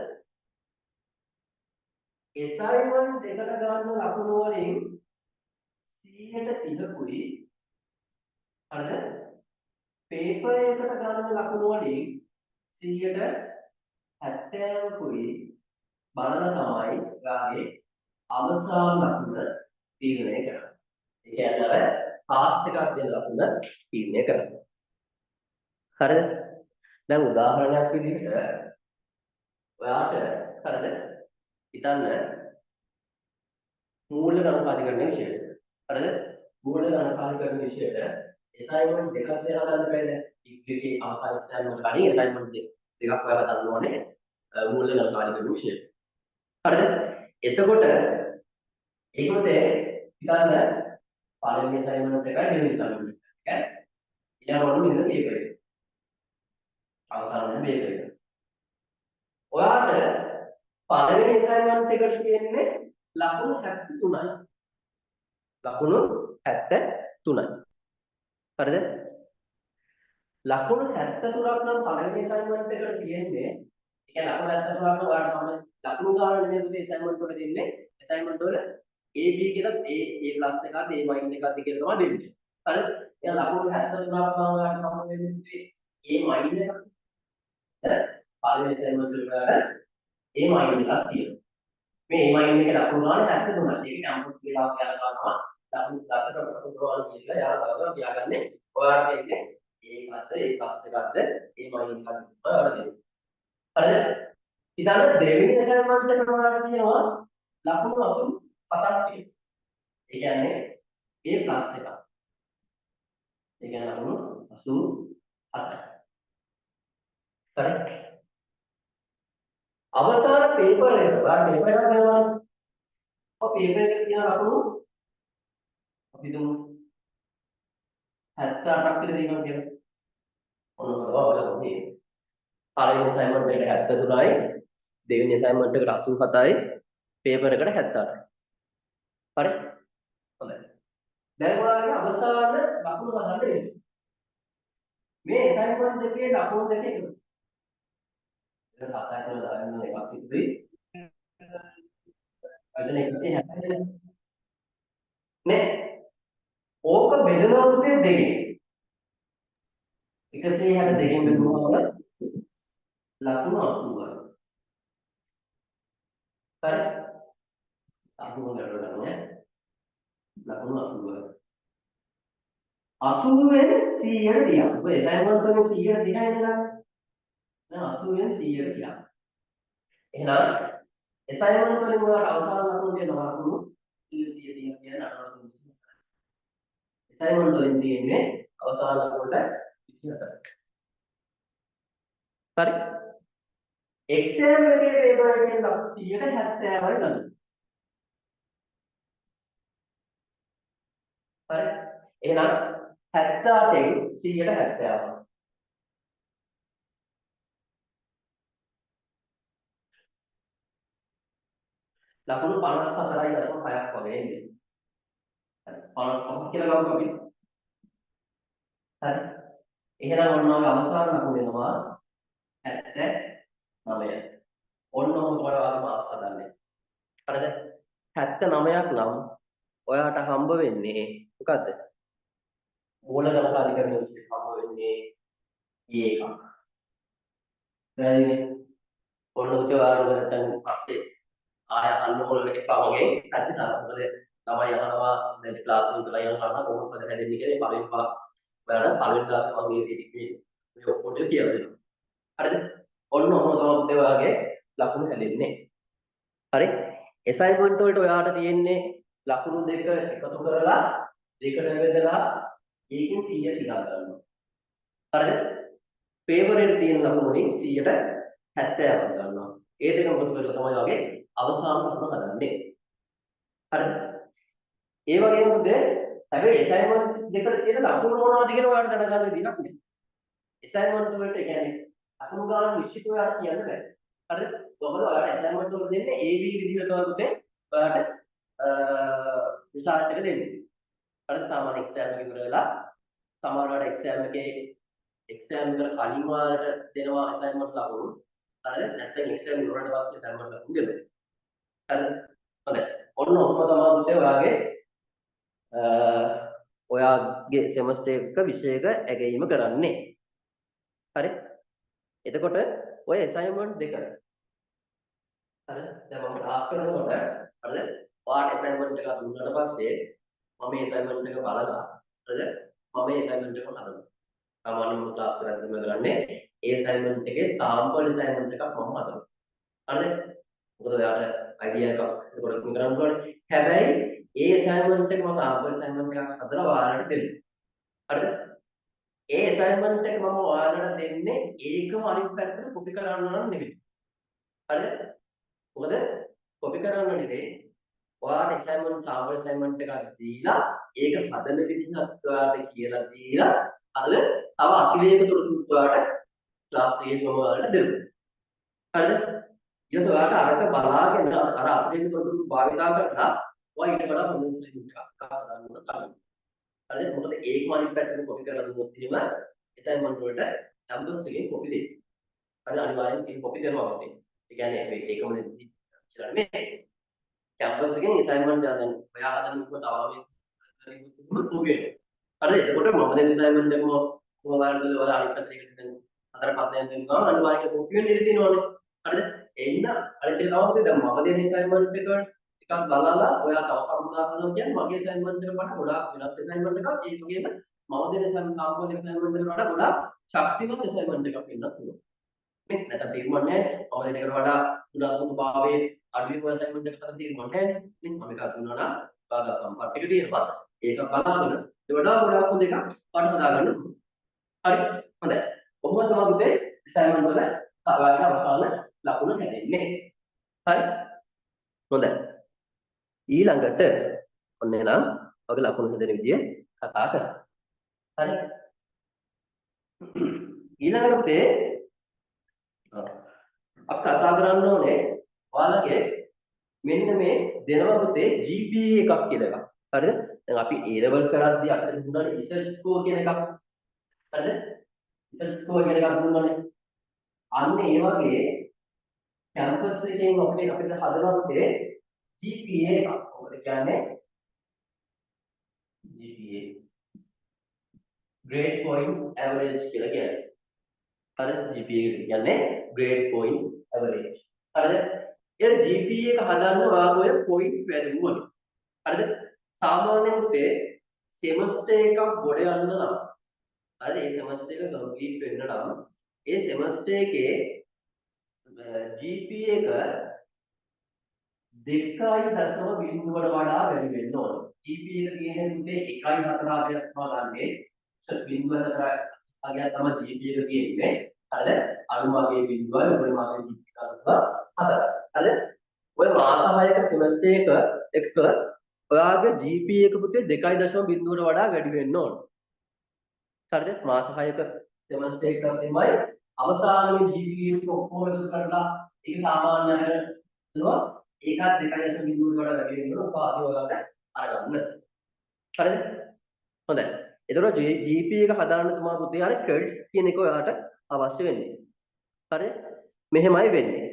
assignment දෙකට ගන්න ලකුණු වලින් 130කුයි හරිද? පේපර් එකට ගන්න ලකුණු වලින් 70කුයි බලලා තමයි ඔයාගේ අවසාන ලකුණ තීරණය කරන්නේ. ඒ කියන්නේ අර පාස් එකක් දෙන ලකුණ තීරණය කරන්නේ. හරිද? දැන් උදාහරණයක් විදිහට ඔයාට හරිද? හිතන්න මූල ගණකාධිකරණ විෂය. හරිද? මූල ගණකාධිකරණ විෂයට assignment දෙකක් දෙනවා ගන්න බෑද? ඉක්කේ අවසාන exam වල කලින් assignment දෙකක් ඔයාලා ගන්න ඕනේ මූල ගණකාධිකරණ විෂයට. හරිද? එතකොට ඒකෝට හිතන්න පළවෙනි assignment එකයි දෙවෙනි assignment එකයි. ඊළඟට මෙන්න paper එක. අවසාන වෙන paper එක. ඔයාට පළවෙනි assignment එකට තියෙන්නේ ලකුණු 73යි. ලකුණු 73යි. හරිද? ලකුණු 73ක් නම් පළවෙනි assignment එකට තියෙන්නේ. ඒ කියන්නේ ලකුණු 73ක් නම් ඔයාලට මම ලකුණු ගාන නෙමෙයි මේ assignment වල දෙන්නේ. assignment වල A B කියලා A plus එකක්ද A minus එකක්ද කියලා තමයි දෙන්නේ. හරිද? එහෙනම් ලකුණු 73ක් නම් ඔයාලට මම දෙන්නේ A minus එකක්. පළවෙනි assignment වල ඔයාලට A minus එකක් තියෙනවා. මේ A minus එක ලකුණු ගාන 73යි. ඒක කැම්පස් කියලා කියලා ගන්නවා. ලකුණු 74කට පුරවන කියලා යාළුවා ගාව තියාගන්නේ. ඔයාලට ඉන්නේ ඒකත් ඒ ප්ලස් එකක්ද ඒ මයිනස් එකක්ද ඔයාලට දෙන්න. හරිද? ඊළඟ දෙවෙනි assignment එකට ඔයාලට තියෙනවා ලකුණු 87ක් තියෙනවා. ඒ කියන්නේ A ප්ලස් එකක්. ඒ කියන්නේ ලකුණු 87යි. හරි? අවසාන පේපර් එක ඔයාලා පේපර් එකක් ගන්නවා. ඔය පේපර් එකේ තියෙන ලකුණු අපි දුමු 78ක් කියලා දෙනවා කියලා. ඔන්න ඔයාලා බලන්න. පළවෙනි assignment එකට 73යි, දෙවෙනි assignment එකට 87යි, පේපර් එකට 78යි. හරි? හොඳයි. දැන් ඔයාලගේ අවසාන ලකුණු හදන්න වෙනවා. මේ assignment දෙකේ ලකුණු දෙක එකතු. ඒක කතා කරලා දාන්න එකක් ඉතිරි. අදන 160 නේ. ඕක බෙදනවා උදේ දෙකෙන්. 162 න් බෙදුවම ලකුණු 80යි. හරි? ලකුණු ගණන් නේ. ලකුණු 80යි. 80 වෙන් 100ට දිහා. ඔය assignment වලින් 100ට දිහා ඉඳලා නෑ 80 වෙන් 100ට දිහා. එහෙනම් assignment වලින් ඔයාලට අවසාන ලකුණු දෙනවා ලකුණු 100 දිහා කියන්නේ 84. assignment වලින් තියෙන්නේ අවසාන ලකුණට 24. හරි? exam එකේ paper එකෙන් ලකුණු 100ට 70යි ගන්න. හරි? එහෙනම් 78න් 100ට 70. ලකුණු 54.6ක් වගේ එන්නේ. හරි 55 කියලා ගමු අපි. හරි. එහෙනම් ඔන්න ඔය අවසාන ලකුණු වෙනවා 79. ඔන්න ඔහොම තමයි ඔයාලා මාක්ස් හදන්නේ. හරිද? 79ක් නම් ඔයාට හම්බ වෙන්නේ මොකද්ද? මූල ගණක අධිකරණය විශ්ලේෂණය හම්බ වෙන්නේ E1. හරිනේ. ඔන්න උදේ ඔයාලා නැත්තම් අපේ ආය අහන්න ඕන එකා වගේ හරි තමයි. මොකද ළමයි අහනවා දැන් ක්ලාස් වල ඉඳලා යනවා කොහොමද හැදෙන්නේ කියලා පළවෙනි ඔයාලා පළවෙනි ක්ලාස් වගේ මේ ඔක්කොට කියලා දෙනවා. හරිද? ඔන්න ඔහොම තමයි ඔයාගේ ලකුණු හැදෙන්නේ. හරි? assignment වලට ඔයාට තියෙන්නේ ලකුණු දෙක එකතු කරලා දෙකට බෙදලා ඒකෙන් 100 ටිකක් ගන්නවා. හරිද? paper එකේ තියෙන ලකුණු වලින් 100ට 70ක් ගන්නවා. ඒ දෙක එකතු කරලා තමයි ඔයාගේ අවසාන ලකුණ හදන්නේ. හරිද? ඒ වගේම මුදේ හැබැයි assignment දෙකට තියෙන ලකුණු මොනවද කියලා ඔයාලට දැනගන්න විදිහක් නෑ. assignment වලට කියන්නේ ලකුණු ගාන නිශ්චිතව ඔයාලට කියන්න බෑ. හරිද? මොකද ඔයාලට assignment වල දෙන්නේ AB විදිහට තමයි මුදේ ඔයාලට රිසල්ට් එක දෙන්නේ. හරිද? සාමාන්‍ය exam එක ඉවර වෙලා සමහරවිට exam එකේ exam එකට කලින් ඔයාලට දෙනවා assignment ලකුණු. හරිද? නැත්නම් exam ඉවරට පස්සේ assignment ලකුණු දෙනවා. හරිද? හොඳයි. ඔන්න ඔහොම තමයි මුදේ ඔයාගේ semester එක විෂයක ඇගීම කරන්නේ. හරි? එතකොට ඔය assignment දෙක හරිද? දැන් මම ක්ලාස් කරනකොට හරිද? ඔයාට assignment එක දුන්නාට පස්සේ මම මේ assignment එක බලලා හරිද? මම මේ assignment එක හදනවා. සාමාන්‍යයෙන් ක්ලාස් කරද්දී මම කරන්නේ ඒ assignment එකේ sample assignment එකක් මම හදනවා. හරිද? මොකද ඔයාට idea එකක් ඒකට කරන්න ඕනේ. හැබැයි ඒ assignment එක මම sample assignment එකක් හදලා ඔයාලට දෙන්නම්. හරිද? ඒ assignment එක මම ඔයාලට දෙන්නේ ඒකම අනිත් පැත්තට copy කරන්න නම් නෙමෙයි. හරිද? මොකද copy කරන්න නෙමෙයි ඔයාලට assignment sample assignment එකක් දීලා ඒක හදන විදිහත් ඔයාලට කියලා දීලා අර තව අතිරේක තොරතුරු ඔයාලට ක්ලාස් එකේ මම ඔයාලට දෙනවා. හරිද? ඊට ඔයාලට අරක බලාගෙන අර අතිරේක තොරතුරු භාවිතා කරලා ඔයා ඊට වඩා හොඳ assignment එකක් හදන්න පුළුවන්. හරිද? මොකද ඒකම අනිත් පැත්තට කොපි කරලා දුන්නොත් එහෙම assignment වලට campus එකෙන් කොපි දෙන්න. හරි අනිවාර්යෙන් ඒක කොපි කරනවා අපිට. ඒ කියන්නේ මේ ඒකම නෙමෙයි කියලා නෙමෙයි. campus එකෙන් assignment දැන් ඔයා හදන කොට ආවම උගේ. හරි එතකොට මම දෙන assignment එකම මොබයිල් වල අනිත් පැත්තට දැන් අතර පස්සෙන් දෙනවා අනිවාර්යෙන් කොපි වෙන්න ඉඩ තියෙනවානේ. හරිද? එන්න අනිත් එක තමයි දැන් මම දෙන assignment එක ටිකක් බලලා ඔයා තව කරුණා කරනවා කියන්නේ මගේ assignment එකට වඩා ගොඩාක් වෙනස් assignment එකක් ඒ වගේම මම දෙන assignment කාම්පෝල assignment එකට වඩා ගොඩාක් ශක්තිමත් assignment එකක් වෙන්නත් පුළුවන්. නේ නැත්නම් තේරුම්න්නේ මම දෙන එකට වඩා ගුණාත්මක භාවයේ අඩුයි assignment එකකට තේරුම්න්නේ නේ මම එකක් දුන්නා නම් බාධා සම්පත් එක තියෙනවා ඒක බලාගෙන ඒ වඩා ගොඩාක් හොඳ එකක් පාඩම දාගන්න පුළුවන්. හරි හොඳයි. කොහොමද තමයි පුතේ assignment වල සාවාගේ අවසාන ලකුණු හැදෙන්නේ. හරි හොඳයි. ඊළඟට ඔන්න එහෙනම් ඔයගේ ලකුණු හදන විදිය කතා කරමු. හරි. ඊළඟට අපි කතා කරන්න ඕනේ ඔයාලගේ මෙන්න මේ දෙනවා පුතේ GPA එකක් කියලා එකක්. හරිද? දැන් අපි A level කරද්දී අපිට දුන්නානේ research score කියන එකක්. හරිද? research score කියන එකක් දුන්නානේ. අන්න ඒ වගේ campus එකෙන් අපිට හදනවා පුතේ GPA එකක්. මොකද කියන්නේ GPA grade point average කියලා කියන්නේ. හරිද? GPA කියන්නේ grade point average. හරිද? ඒ GPA එක හදන්න ඔයාලා ඔය point value වලින්. හරිද? සාමාන්‍යයෙන් පුතේ semester එකක් ගොඩ යන්න නම් හරිද? ඒ semester එක complete වෙන්න නම් ඒ semester එකේ GPA එක 2.0කට වඩා වැඩි වෙන්න ඕන. GPA එක තියෙන පුතේ 1.48ක් ගන්නනේ. බිඳුව 4 අගයක් තමයි GPA එක තියෙන්නේ. හරිද? අනුමාගේ බිඳුවයි උපරිම මාගේ GPA එක 4. හරිද? ඔය මාස 6ක semester එක ඔයාගේ GPA එක පුතේ 2.0කට වඩා වැඩි වෙන්න ඕන. හරිද? මාස 6ක semester එක තමයි අවසානයේ GPA එක ඔක්කොම එකතු කරලා ඒක සාමාන්‍ය අරනවා ඒකත් 2.0කට වඩා වැඩි වෙන්න ඕන උපාධිය ඔයාලට අරගන්න. හරිද? හොඳයි. එතකොට GPA එක හදාන්න තමයි පුතේ අර ක්‍රෙඩිට්ස් කියන එක ඔයාලට අවශ්‍ය වෙන්නේ. හරිද? මෙහෙමයි වෙන්නේ.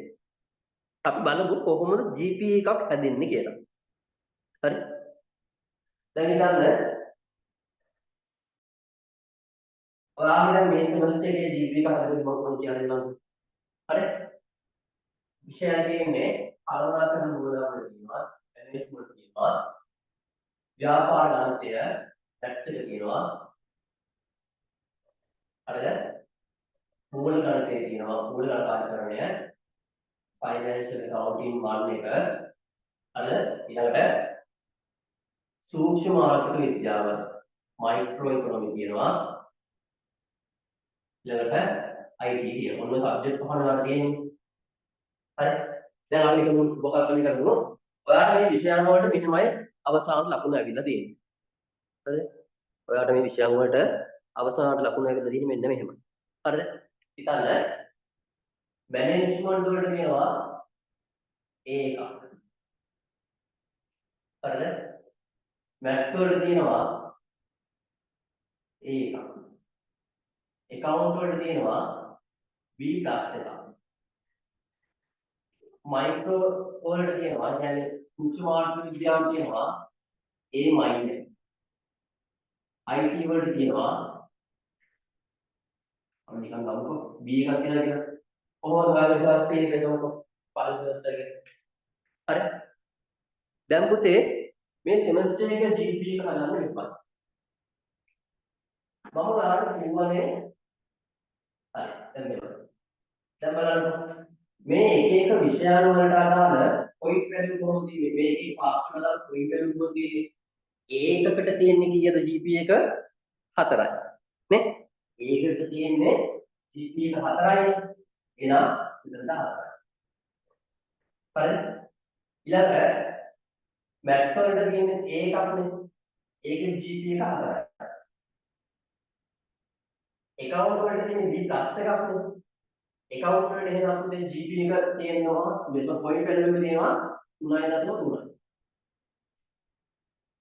අපි බලමු කොහොමද GPA එකක් හැදෙන්නේ කියලා. හරි? දැන් හිතන්න ඔයාලා මේ semester එකේ GPA එක හදන්න මම කියලා දෙන්නම්. හරි? විෂයයේදී ආරෝහණ මූලධර්ම තියෙනවා, මැනේජ්මන්ට් තියෙනවා, ව්‍යාපාර ගණිතය, ටැක්ස් එක තියෙනවා. හරිද? මූල ගණිතය තියෙනවා, මූල ගණිතාකරණය, ෆයිනෑන්ෂියල් ඇකවුන්ටිං 1 එක. හරිද? ඊළඟට සූක්ෂම ආර්ථික විද්‍යාව, මයික්‍රෝ ඉකොනොමි තියෙනවා. ඊළඟට IT තියෙනවා. ඔන්න සබ්ජෙක්ට් පහක් ගන්න තියෙන්නේ. හරි. දැන් අපි හිතමු මොකක්ද කරමු. ඔයාලට මේ විෂයන් වලට මෙහෙමයි අවසාන ලකුණු ඇවිල්ලා තියෙන්නේ. හරිද? ඔයාලට මේ විෂයන් වලට අවසාන ලකුණු ඇවිල්ලා තියෙන්නේ මෙන්න මෙහෙමයි. හරිද? හිතන්න මැනේජ්මන්ට් වලට තියෙනවා A එකක්. හරිද? මැත්ස් වලට තියෙනවා A එකක්. account වලට තියෙනවා B+ එකක්. මයික්‍රෝ වලට තියෙනවා කියන්නේ සූක්ෂම ආර්ථික විද්‍යාව තියෙනවා A-. IT වලට තියෙනවා අපි නිකන් ගමුකෝ B එකක් කියලා කියලා. කොහොමද ඔයාලා ක්ලාස් පේජ් එක ගමුකෝ පළවෙනි semester එකේ. හරි. දැන් පුතේ මේ semester එකේ GPA එක හදන්න විපත්. මම ඔයාලට කියවනේ හරි දැන් බලන්න මේ එක එක විෂයන් වලට අදාළ point value කොහොමද තියෙන්නේ මේ එකේ පාස් වල point value කොහොමද තියෙන්නේ ඒකකට තියෙන්නේ කීයද GPA එක 4යි නේ ඒකකට තියෙන්නේ GPA එක 4යි එහෙනම් මෙතනට 4යි හරිද ඊළඟ maths වලට තියෙන්නේ A එකක්නේ ඒකේ GPA එක 4යි account වලට තියෙන්නේ B+ එකක්නේ account වලට එහෙනම් අපේ GPA එක තියෙනවා මෙතන point value එක තියෙනවා 3.3යි.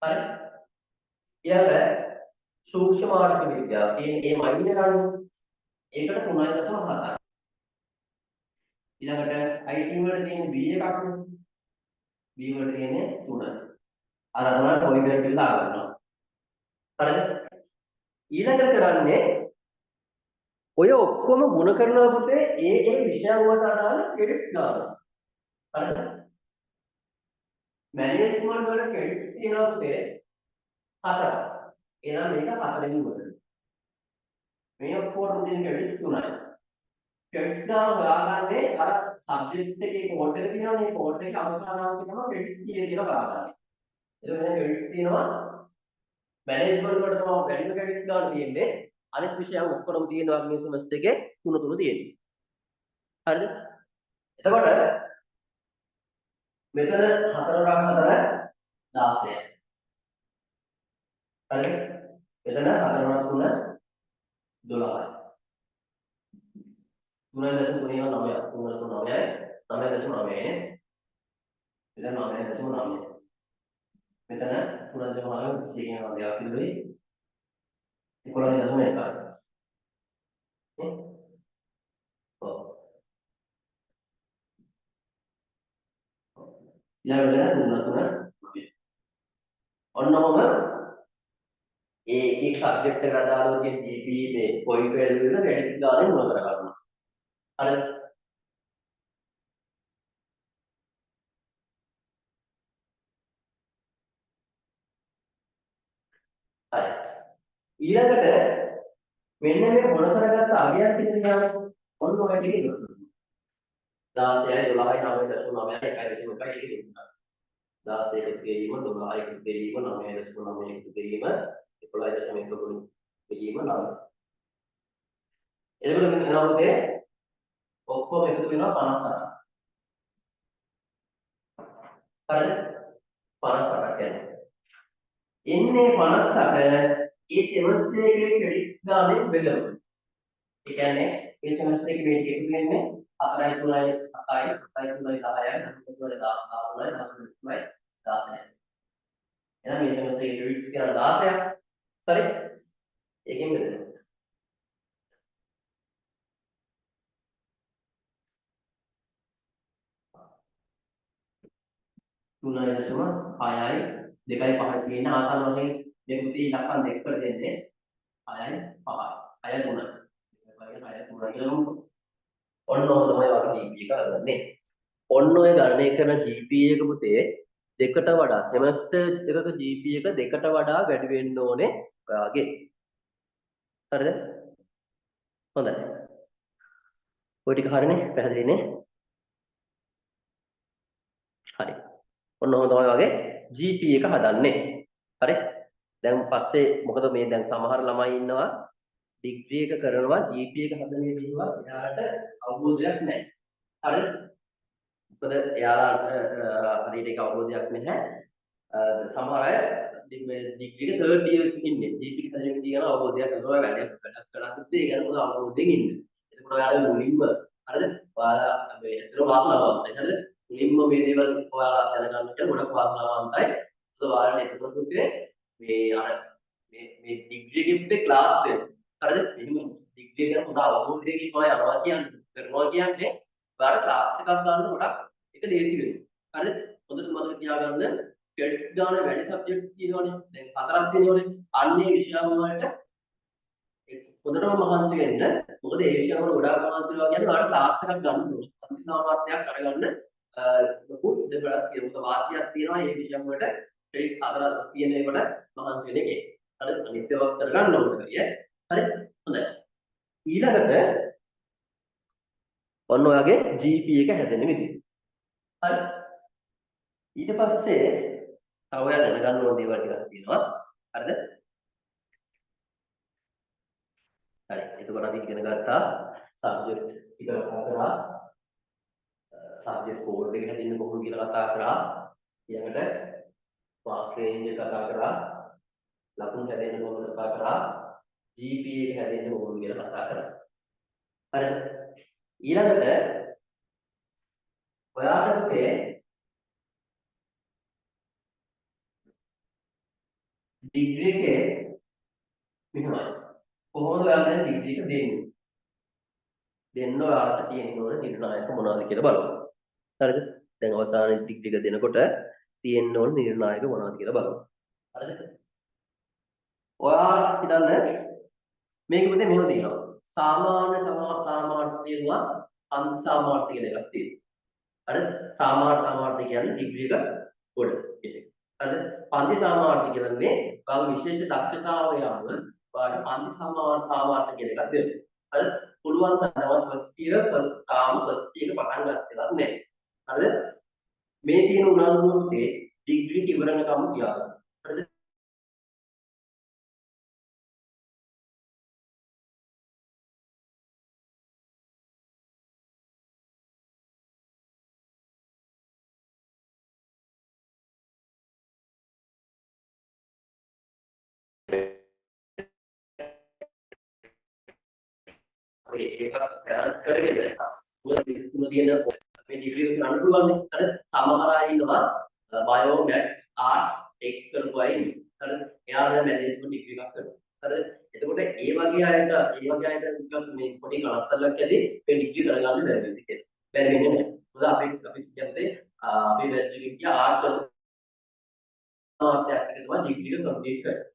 හරි. ඊළඟ සූක්ෂම ආර්ථික විද්‍යාව කියන්නේ මේ මයින් එක ගන්න. ඒකට 3.7. ඊළඟට IT වල තියෙන B එකක් නේ. B වල තියෙන්නේ 3. අර අරනවා ඔය විදිහට කියලා ගන්නවා. හරිද? ඊළඟට කරන්නේ ඔය ඔක්කොම ගුණ කරනවා පුතේ ඒ විෂයන් වලට අදාළ ක්‍රෙඩිට්ස් ගන්නවා. හරිද? මැනේජ්මන්ට් වල ක්‍රෙඩිට්ස් තියෙනවා පුතේ 4. එහෙනම් මේක 4 වෙනි වල. මේ ඔක්කොම තියෙන ක්‍රෙඩිට්ස් 3යි. ක්‍රෙඩිට්ස් ගාන හොයාගන්නේ අර සබ්ජෙක්ට් එකේ කෝඩ් එක තියෙනවා මේ කෝඩ් එකේ අවසානාංකය තමයි ක්‍රෙඩිට්ස් කීයද කියලා බලන්න. එතකොට දැන් ක්‍රෙඩිට්ස් තියෙනවා මැනේජ්මන්ට් වලට තමයි වැඩිම ක්‍රෙඩිට්ස් ගන්න තියෙන්නේ. අනිත් විෂයන් ඔක්කොම තියෙනවා මේ සෙමස්ටර් එකේ 3 තියෙන්නේ. හරිද? එතකොට මෙතන 4 16. හරිද? මෙතන 4 12යි. 3.9යි 9යි 9.9යි. මෙතන 9.9. මෙතන 3.9 කියන වගේ අපිටුයි 11.1. ඔව්. ඊළඟට 3.9. ඔන්නෝම ඒ එක සබ්ජෙක්ට් එකට අදාළව තියෙන GPA මේ පොයින්ට් වැලියු එක ක්‍රෙඩිට් ගානේ මොන කරගන්නවා. හරිද? හරි. ඊළඟට මෙන්න මේ මොන කරගත්ත අගයක් කියලා ඔන්න ඔය ටික ඉවර කරනවා. 16යි 12යි 9.9යි 1.1යි කියලා ඉන්නවා. 16 එකතු කිරීම 12 එකතු කිරීම 9.9 එකතු කිරීම 11.1 කිරීම 9. එතකොට මෙන්න එනවාගේ ඔක්කොම එකතු වෙනවා 58. හරිද? 58ක් යනවා. එන්නේ 58 ඒ සෙමස්ටර් එකේ ක්‍රෙඩිට්ස් ගානේ බෙදමු. ඒ කියන්නේ ඒ සෙමස්ටර් එකේ මේ එකතු වෙන්නේ 4යි 3යි 7යි 7යි 3යි 10යි 13යි 13යි 16යි. එහෙනම් මේ සෙමස්ටර් එකේ ක්‍රෙඩිට්ස් කියන 16ක්. හරි? ඒකෙන් බෙදෙනවා. තුනයි දශම 6යි 2යි 5යි කියන ආසන්න වශයෙන් දෙක පුතේ ඉලක්කම් දෙකකට දෙන්නේ 6යි 5යි 6යි 3යි 6යි 3යි කියලා ඔන්න ඔය තමයි වගේ GPA එක ගන්නනේ. ඔන්න ඔය ගණනය කරන GPA එක පුතේ දෙකට වඩා සෙමස්ටර් එකක GPA එක දෙකට වඩා වැඩි වෙන්න ඕනේ ඔයාගේ. හරිද? හොඳයි. ඔය ටික හරිනේ? පැහැදිලිනේ? හරි. ඔන්න ඔහොම තමයි වගේ GPA එක හදන්නේ. හරි? දැන් පස්සේ මොකද මේ දැන් සමහර ළමයි ඉන්නවා ඩිග්‍රී එක කරනවා GPA එක හදන විදිහවත් එයාලට අවබෝධයක් නැහැ. හරිද? මොකද එයාලා හරියට ඒක අවබෝධයක් නැහැ. සමහර අය ඩිග්‍රී එක 3rd years ඉන්නේ. GPA එක හදන විදිහ ගැන අවබෝධයක් නැහැ. වැඩක් කරත් ඒ ගැන පොඩ්ඩක් අවබෝධයෙන් ඉන්න. එතකොට ඔයාලා මුලින්ම හරිද? ඔයාලා මේ ඇත්තටම වාසනාවන්තයි. හරිද? මුලින්ම මේ දේවල් ඔයාලා දැනගන්න කියලා ගොඩක් වාසනාවන්තයි. මොකද ඔයාලට එතකොට මේ අර මේ ඩිග්‍රී එකේ ක්ලාස් එක හරිද? එහෙම ඩිග්‍රී එක ගැන හොඳ අවබෝධයකින් ඔය යනවා කියන්නේ කරනවා කියන්නේ ඔයාලා ක්ලාස් එකක් ගන්න ගොඩක් ඒක ලේසි වෙනවා. හරිද? හොඳට මතක තියාගන්න ක්‍රෙඩිට්ස් ගන්න වැඩි සබ්ජෙක්ට් තියෙනවනේ. දැන් 4ක් තියෙනවනේ. අන්නේ විෂයන් වලට හොඳටම මහන්සි වෙන්න. මොකද ඒ විෂයන් වල ගොඩාක් මහන්සි වෙනවා කියන්නේ ඔයාලා ක්ලාස් එකක් ගන්න ඕනේ. අතිසාමාර්ථයක් අරගන්න ලොකු දෙබලක් තියෙනවා. වාසියක් තියෙනවා මේ විෂයන් වලට ක්‍රෙඩිට් 4ක් තියෙන එකට මහන්සි වෙන එකේ. හරි අනිත්‍යවක් කරගන්න ඕනේ. හරි හොඳයි. ඊළඟට ඔන්න ඔයගේ GPA එක හැදෙන විදිහ. හරි. ඊට පස්සේ තව ඔයා දැනගන්න ඕන දේවල් ටිකක් තියෙනවා. හරිද? හරි. එතකොට අපි ඉගෙන ගත්තා සබ්ජෙක්ට් ටික කතා කරා. සබ්ජෙක්ට් කෝඩ් එක හැදෙන්නේ කොහොමද කියලා කතා කරා. ඊළඟට මාක් රේන්ජ් එක කතා කරා. ලකුණු හැදෙන්නේ කොහොමද කතා කරා. GPA එක හැදෙන්නේ කොහොමද කියලා කතා කරා. හරිද? ඊළඟට ඔයාලට ඩිග්‍රී එකේ කොහොමද ඔයාලා ඩිග්‍රී එක දෙන්නේ? දෙන්න ඔයාලට තියෙන්න ඕන නිර්ණායක මොනවද කියලා බලමු. හරිද? දැන් අවසානයේ ඩිග්‍රී එක දෙනකොට තියෙන්න ඕන නිර්ණායක මොනවද කියලා බලමු. හරිද? ඔයාලා හිතන්න මේක පුතේ මෙහෙම තියෙනවා. සාමාන්‍ය සමාර්ථ තියෙනවා අන්ත සාමාර්ථ කියන එකක් තියෙනවා. හරිද? සාමාර්ථ කියන්නේ ඩිග්‍රී එක කොට කියන එක. හරිද? පන්ති සාමාර්ථ කියන්නේ ඔයාගේ විශේෂ දක්ෂතාවය අනුව ඔයාලට පන්ති සාමාර්ථ කියන එකක් දෙනවා. හරිද? පුළුවන් තරම් first year first term first එක පටන් ගන්න එකක් නෑ. හරිද? මේ තියෙන උනන්දුවේ ඩිග්‍රී ඉවරනකම් තියාගන්න. හරිද? ඔය ඒක පැලන්ස් කරගෙන මොකද ඉස්තුන තියෙන මේ ඩිග්‍රී එක ගන්න පුළුවන් නේ. හරිද? සමහර අය ඉන්නවා බයෝ මැත්ස් ආර්ට් එක් කරපු අය ඉන්නවා. හරිද? එයාලා මැනේජ්මන්ට් ඩිග්‍රී එකක් කරනවා. හරිද? එතකොට ඒ වගේ අයට ටිකක් මේ පොඩි කලස්සල්ලක් ඇති මේ ඩිග්‍රී කරගන්න බැරි වෙන්නේ කියලා. බැරි වෙන්නේ නැහැ. මොකද අපි කියන්නේ අපි වැච්චික කිය ආර්ට් මාත්‍යක් එක තමයි ඩිග්‍රී එක කම්ප්ලීට් කරන්නේ.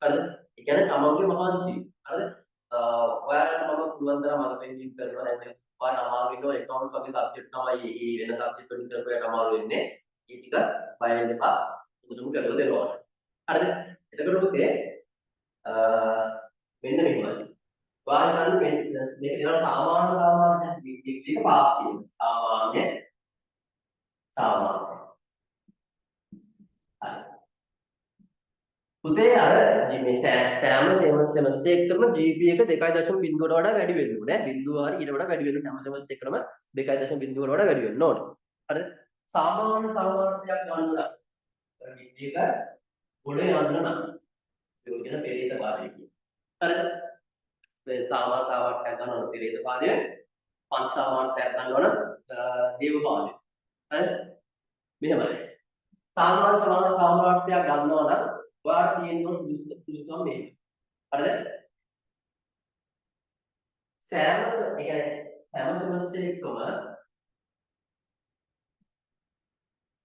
හරිද? ඒ කියන්නේ තමන්ගේ මහන්සි. හරිද? ඔයාලට මම පුළුවන් තරම් මම පෙන්වීම කරනවා. දැන් ඔයාලා අමාරු වෙනවා ඒකවුන්ට් වගේ සබ්ජෙක්ට් තමයි මේ වෙන සබ්ජෙක්ට් වලින් කරපුවාට අමාරු වෙන්නේ. ඒ ටික බය වෙන්න එපා. මුදුම කරලා දෙනවා. හරිද? එතකොට පුතේ මෙන්න මෙහෙමයි. ඔයාලා ගන්න මේක දෙනවා සාමාන්‍ය ඩිග්‍රී එක පාස් කියනවා. සාමාන්‍ය. හරි. පුතේ අර මේ සෑම සෙමස්ටර් එකකම GPA එක 2.0ට වඩා වැඩි වෙන්න ඕනේ. බිංදුව හරි ඊට වඩා වැඩි වෙන්න හැම සෙමස්ටර් එකකම 2.0ට වඩා වැඩි වෙන්න ඕනේ. හරිද? සාමාන්‍ය සාමාර්ථයක් ගන්න නම් GPA එක ගොඩ යන්න නම් ඒක කියන පෙරේත පාඩය කියන. හරිද? මේ සාමාන්‍ය සාමාර්ථයක් ගන්නවනම් පෙරේත පාඩය, පංච සාමාර්ථයක් ගන්නවනම් දේව පාඩය. හරිද? මෙහෙමයි. සාමාන්‍ය සාමාර්ථයක් ගන්නවා නම් ඔයාලා තියෙන සුදුසුකම් මේ. හරිද? සෑම සෙමස්ටර් එකකම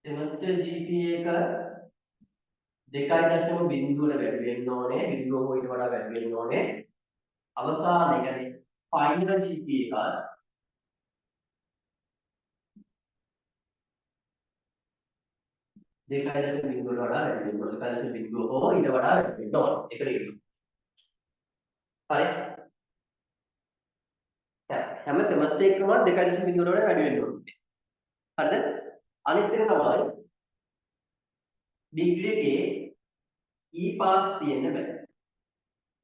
සෙමස්ටර් GPA එක 2.0ට වැඩි වෙන්න ඕනේ. 0 ඊට වඩා වැඩි වෙන්න ඕනේ. අවසාන يعني ෆයිනල් GPA එක 2.0ට වඩා වැඩි වෙන්න ඕනේ. 2.0 හෝ ඊට වඩා වැඩි වෙන්න ඕනේ. ඒක නේද? හරි. හැම සෙමස්ටර් එකකම 2.0ට වඩා වැඩි වෙන්න ඕනේ. හරිද? අනිත් එක තමයි ඩිග්‍රී එකේ E පාස් තියෙන්න බෑ.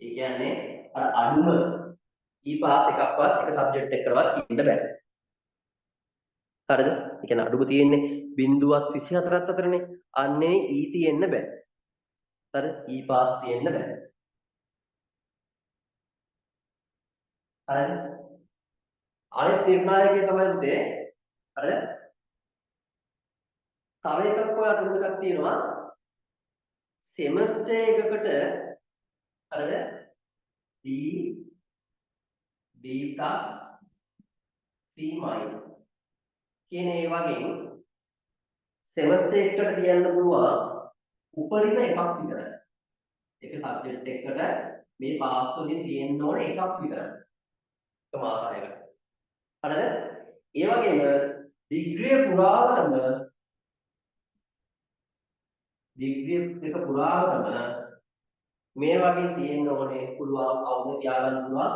ඒ කියන්නේ අර අඩුම E පාස් එකක්වත් එක සබ්ජෙක්ට් එකකවත් ඉන්න බෑ. හරිද? ඒ කියන්නේ අඩුම තියෙන්නේ 0.24ක් අතරනේ. අන්නේ E තියෙන්න බෑ. හරිද? E පාස් තියෙන්න බෑ. හරිද? අනිත් නිර්ණායකය තමයි උදේ. හරිද? තව එකක් ඔයාලට උඩ එකක් තියෙනවා. සෙමස්ටර් එකකට හරිද? D plus C minus කියන ඒ වගේ සෙමස්ටර් එකකට කියන්න පුළුවන් උපරිම එකක් විතරයි. එක සබ්ජෙක්ට් එකකට මේ පාස් වලින් තියෙන්න ඕන එකක් විතරයි. එක මාසයකට. හරිද? ඒ වගේම ඩිග්‍රී පුරාවටම මේ වගේ තියෙන්න ඕනේ පුළුවන් අවුල තියාගන්න පුළුවන්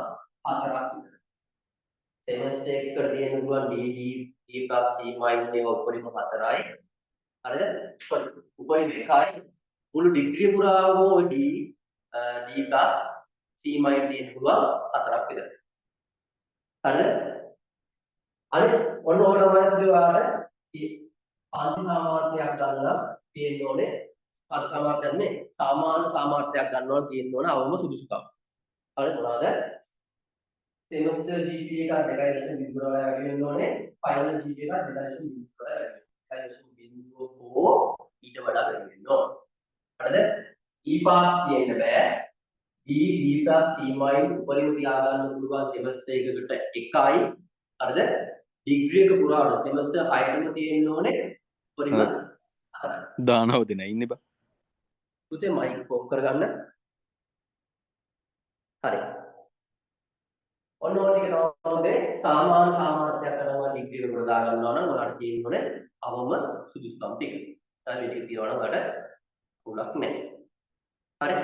හතරක් විතර. සෙමස්ටර් එකකට තියෙන්න පුළුවන් D plus C minus ඒවා උපරිම හතරයි. හරිද? උපරිම එකයි. මුළු ඩිග්‍රී පුරාම ඔය D plus C minus තියෙන්න පුළුවන් හතරක් විතර. හරිද? අනිත් ඔන්න ඕනම ඔයාලට පන්ති සාමාර්ථයක් ගන්නලා තියෙන්න ඕනේ. පන්ති සාමාර්ථයක් නේ සාමාන්‍ය සාමාර්ථයක් ගන්නවා තියෙන්න ඕන අවම සුදුසුකම්. හරිද? මොනවාද? සෙමස්ටර් GPA එක 2.0 වඩා වැඩි වෙන්න ඕනේ. ෆයිනල් GPA එක 2.0 වඩා වැඩි වෙන්න ඕනේ. 2.0 හෝ ඊට වඩා වැඩි වෙන්න ඕනේ. හරිද? E pass තියෙන්න බෑ. D D plus C මයින් උපරිම තියාගන්න පුළුවන් semester එකකට 1යි හරිද ඩිග්‍රී එක පුරාවට semester 6ටම තියෙන්න ඕනේ උපරිම 4යි දානව දෙන ඉන්නේ බා පුතේ මයික් ඔෆ් කරගන්න හරි ඔන්න ඔය ටික තමයි සාමාන්‍ය සාමාර්ථයක් කරනවා ඩිග්‍රී එක පුරා ගන්නවා නම් ඔයාලට තියෙන්න ඕනේ අවම සුදුසුකම් ටික හරි මේක තියනවා නම් ඔයාලට උලක් නැහැ හරි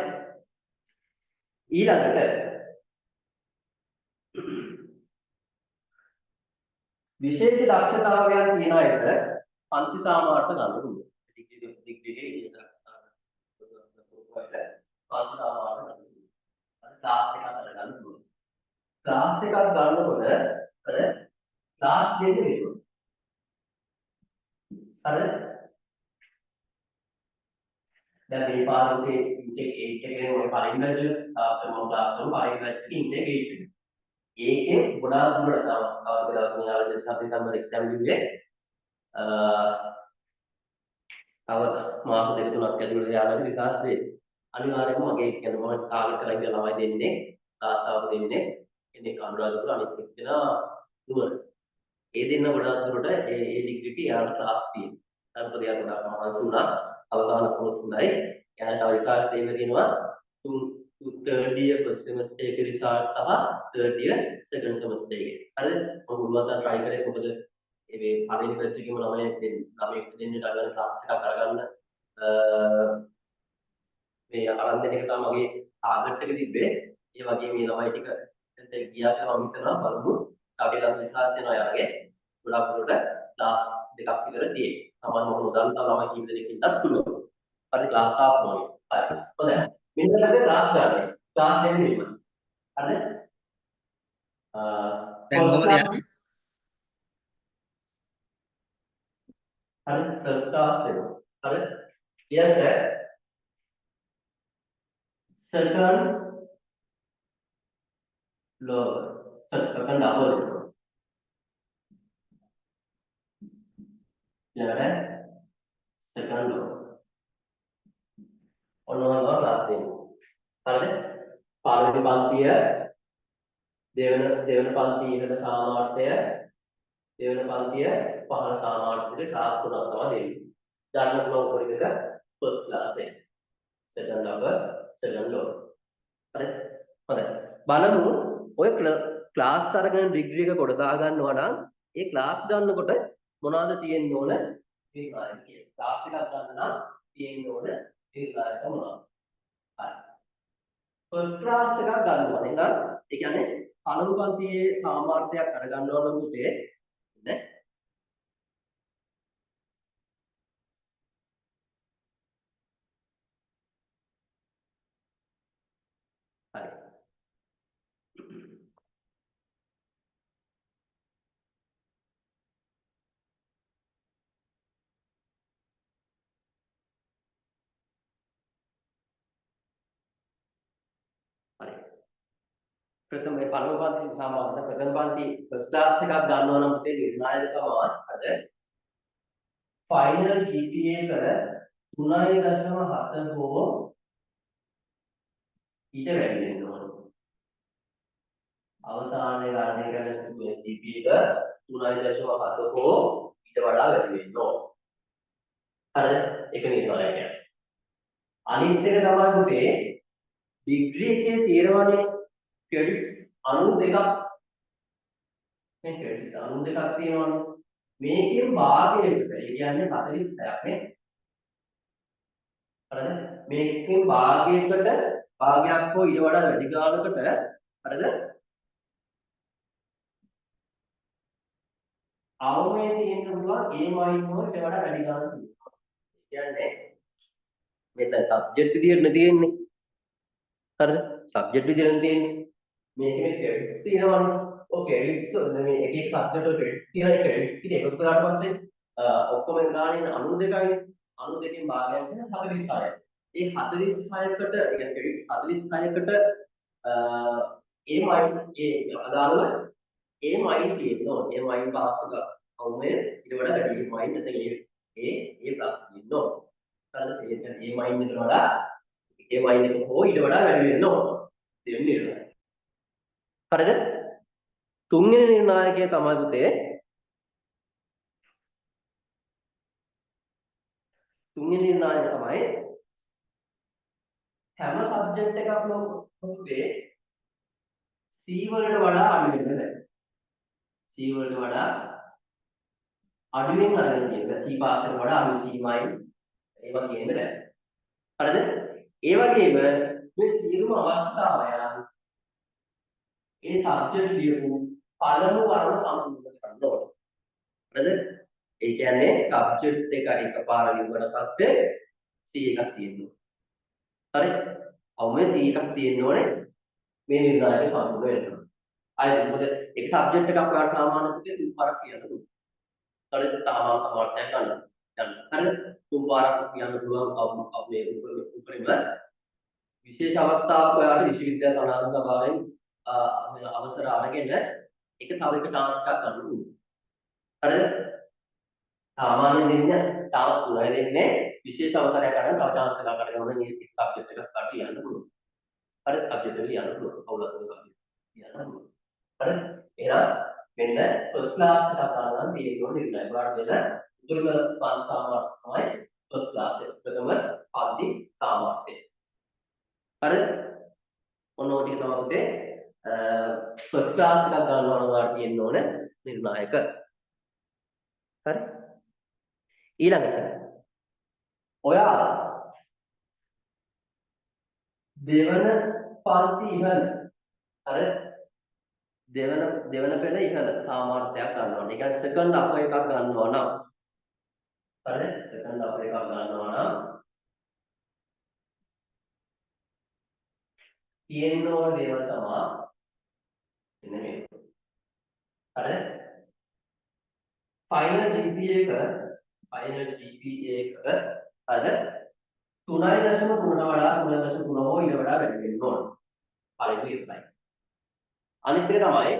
ඊළඟට විශේෂ දක්ෂතාවයක් තියෙන අයට පන්ති සාමාර්ථ ගන්න පුළුවන්. ඩිග්‍රී එකේ පන්ති සාමාර්ථ ගන්න පුළුවන්. ක්ලාස් එකක් ගන්න පුළුවන්. ක්ලාස් එකක් ගන්නකොට අර ක්ලාස් දෙකක් වෙනවා. හරිද? දැන් මේ පාඩමේ ඉන්ටෙක් 8 එකේ ඔය පළවෙනි බැච් එක තාත්තම ක්ලාස් වල පළවෙනි බැච් එකේ ඉන්ටෙක් 8 එක. ඒකේ ගොඩාක් දුරට තව දවස් මෙයාලා සැප්තැම්බර් එක්සෑම් ලිව්වේ තව මාස දෙක තුනක් ඇතුළත යාළුවෝ විකාශ වෙයි. අනිවාර්යයෙන්ම මගේ කියන්නේ මම ටාගට් කරලා ඉන්න ළමයි දෙන්නේ ආසාව දෙන්නේ කෙනෙක් අනුරාධපුර අනිත් එක්කෙනා නුවර. ඒ දෙන්න ගොඩාක් දුරට ඒ ඩිග්‍රී එකේ යාළුවෝ ක්ලාස් තියෙනවා. අර පොඩි අරකට මහන්සි වුණා. අවසාන පොත් හොඳයි. යාළුවා තව විකාශ දෙන්න තියෙනවා. third year first semester එකේ result සහ third year second semester එකේ. හරිද? මම මුලවට try කරේ මොකද මේ පළවෙනි batch එකේම ළමයි දෙන්නට අරගෙන ක්ලාස් එකක් අරගන්න මේ අරන් දෙන එක තමයි මගේ ටාගට් එක තිබ්බේ. ඒ වගේ මේ ළමයි ටික දැන් ගියා කියලා මම හිතනවා බලමු. අපේ ළමයි විශ්වාස වෙනවා යාගේ ගොඩක් දුරට ක්ලාස් දෙකක් විතර තියෙයි. සමහර මොකද උදාහරණ තමයි ළමයි කීප දෙනෙක් ඉන්නත් පුළුවන්. හරි ක්ලාස් ආප් මොනේ. හරි. හොඳයි. මෙන්න ළඟ ක්ලාස් ගන්න. ක්ලාස් දෙන්න ඉන්න. හරිද? දැන් කොහොමද යන්නේ? හරි ෆස්ට් ක්ලාස් දෙනවා. හරි? ඊළඟට second lower second upper ඊළඟට second lower ඔන්නෝනවා ක්ලාස් දෙනවා. හරිද? පළවෙනි පන්තිය දෙවන පන්තිය ඉහළ සාමාර්ථය දෙවන පන්තිය පහළ සාමාර්ථයට ක්ලාස් තුනක් තමයි දෙන්නේ. ගන්න පුළුවන් උපරිම එක ෆස්ට් ක්ලාස් එක. Second upper second lower. හරි? හොඳයි. බලමු ඔය ක්ලාස් අරගෙන ඩිග්‍රී එක කොට දා ගන්නවා නම් ඒ ක්ලාස් ගන්නකොට මොනවද තියෙන්න ඕන? විකාරය කියන. ක්ලාස් එකක් ගන්න නම් තියෙන්න ඕන විකාරය මොනවද? හරි. ෆස්ට් ක්ලාස් එකක් ගන්නවා නේද? ඒ කියන්නේ පළමු පන්තියේ සාමාර්ථයක් අරගන්නවා නම් උතේ නේ හරි හරි ප්‍රථම මේ පළමු පන්ති සාමාර්ථ ප්‍රථම පන්ති ෆස්ට් ක්ලාස් එකක් ගන්නවා නම් උතේ නිර්ණායක තමයි අද ෆයිනල් GPA එක 3.7 හෝ ඊට වැඩි වෙන්න ඕනේ. අවසානයේ ගන්න එක GPA එක 3.7 හෝ ඊට වඩා වැඩි වෙන්න ඕනේ. හරිද? ඒක නිර්ණායකයක්. අනිත් එක තමයි පුතේ ඩිග්‍රී එකේ තියෙනවානේ ක්‍රෙඩිට්ස් 92ක්. මේ ක්‍රෙඩිට්ස් 92ක් තියෙනවානේ. මේකෙන් භාගයකට ඒ කියන්නේ 46ක් නේ. හරිද? මේකෙන් භාගයකට භාගයක් හෝ ඊට වඩා වැඩි ගානකට හරිද? අවමේ තියෙන්න පුළුවන් A මයින් හෝ ඊට වඩා වැඩි ගානක් තියෙනවා. ඒ කියන්නේ මෙතන සබ්ජෙක්ට් විදියට තියෙන්නේ. හරිද? සබ්ජෙක්ට් විදියට තියෙන්නේ. මේකේ ක්‍රෙඩිට්ස් තියෙනවානේ. ඔය ක්‍රෙඩිට්ස් මේ එක එක සබ්ජෙක්ට් වල ක්‍රෙඩිට්ස් තියෙනවා. ඒ ක්‍රෙඩිට්ස් ටික එකතු කරාට පස්සේ ඔක්කොම ගානේ 92යි. 92කින් භාගයක් වෙන 46යි. ඒ 46කට ඒ කියන්නේ ක්‍රෙඩිට්ස් 46කට A මයින් ඒ අදාළව A මයින් තියෙනවා. A මයින් පාස් එක අවුමේ ඊට වඩා වැඩි මයින් නැත්නම් A ප්ලස් තියෙනවා. හරිද? ඒ කියන්නේ A මයින් එකට වඩා A මයින් එක හෝ ඊට වඩා වැඩි වෙන්න ඕන. දෙවෙනි නිර්ණායක. හරිද? තුන්වෙනි නිර්ණායකය තමයි පුතේ තුන්වෙනි නිර්ණායක තමයි හැම සබ්ජෙක්ට් එකක්ම පුතේ C වලට වඩා අඩු වෙන්න බෑ. C වලට වඩා අඩුවෙන් අරගෙන තියෙනවා. C පාස් එකට වඩා අඩු C මයින් ඒවා කියන්නේ බෑ. හරිද? ඒ වගේම මේ සියලුම අවස්ථාවයන් ඒ සබ්ජෙක්ට් ලියපු පළමු වරම සම්පූර්ණ කරන්න ඕනේ. හරිද? ඒ කියන්නේ සබ්ජෙක්ට් එක එකපාර ලියුවට පස්සේ C එකක් තියෙනවා. හරි? අවුමේ C එකක් තියෙන්න ඕනේ මේ නිර්ණායක සම්පූර්ණ වෙන්න. අය මොකද එක සබ්ජෙක්ට් එකක් ඔයාලා සාමාන්‍ය පුතේ තුන් පාරක් කියන්න පුළුවන්. හරිද? සාමාන්‍ය සමර්ථයක් ගන්න. හරිද? තුන් පාරක් කියන්න පුළුවන් අපේ උපරිම විශේෂ අවස්ථාවක් ඔයාලට විශ්වවිද්‍යාල සමාජ සභාවෙන් අවසර අරගෙන එක තව එක chance එකක් ගන්න පුළුවන්. හරිද? සාමාන්‍ය දෙන්නේ chance තුනයි දෙන්නේ විශේෂ අවසරයක් ගන්න තව chance එකක් ගන්න ඕනේ මේ සබ්ජෙක්ට් එකක් කාට ලියන්න පුළුවන්. හරිද? සබ්ජෙක්ට් එක ලියන්න පුළුවන්. අවුලක් නෙවෙයි ලියන්න පුළුවන්. හරිද? එහෙනම් මෙන්න ෆස්ට් ක්ලාස් එකක් ගන්න තියෙනවා නිර්ණය. ඔයාලට දෙන උතුරුම පන්ති සාමාර්ථය තමයි ෆස්ට් ක්ලාස් එක. ප්‍රථම පන්ති සාමාර්ථය. හරිද? ඔන්න ඔය ටික තමයි පුතේ ෆස්ට් ක්ලාස් එකක් ගන්නවා නම් ඔයාලට තියෙන්න ඕනේ නිර්ණායක. හරි? ඊළඟට ඔයාලා දෙවන පන්ති ඉහළ හරි දෙවන පෙළ ඉහළ සාමාර්ථයක් ගන්නවා. ඒ කියන්නේ සෙකන්ඩ් අප එකක් ගන්නවා නම් හරිද? සෙකන්ඩ් අප එකක් ගන්නවා නම් තියෙන්න ඕන දේවල් තමයි මෙන්න මේ. හරිද? ෆයිනල් GPA එක හරිද 3.3 වඩා 3.3 හෝ ඊට වඩා වැඩි වෙන්න ඕන. පළවෙනි ඉස්සයි. අනිත් එක තමයි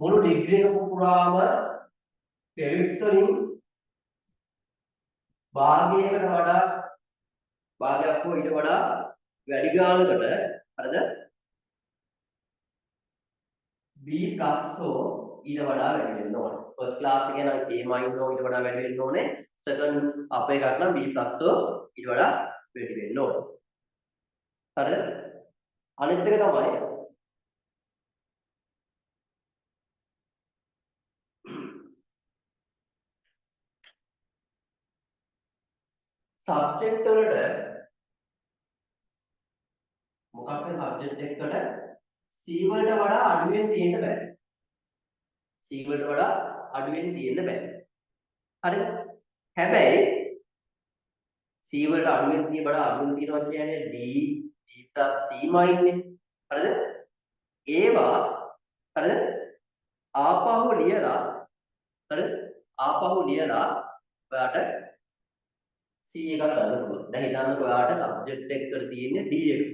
මුළු ඩිග්‍රී එක පුරාම ක්‍රෙඩිට්ස් වලින් භාගයකට වඩා භාගයක් හෝ ඊට වඩා වැඩි ගානකට හරිද B+ හෝ ඊට වඩා වැඩි වෙන්න ඕනේ. ෆස්ට් ක්ලාස් එකේ නම් A- හෝ ඊට වඩා වැඩි වෙන්න ඕනේ. සෙකන්ඩ් අප එකක් නම් B+ හෝ ඊට වඩා වැඩි වෙන්න ඕනේ. හරිද? අනිත් එක තමයි සබ්ජෙක්ට් වලට මොකක් හරි සබ්ජෙක්ට් එකකට C වලට වඩා අඩුවෙන් තියෙන්න බෑ. C වලට වඩා අඩුවෙන් තියෙන්න බෑ. හරිද? හැබැයි C වලට අඩුවෙන් තියෙනවා කියන්නේ D C මයින්නේ. හරිද? ඒවා හරිද? ආපහු ලියලා හරිද? ආපහු ලියලා ඔයාට C එකක් ගන්න පුළුවන්. දැන් හිතන්නකෝ ඔයාට සබ්ජෙක්ට් එකට තියෙන්නේ D එක.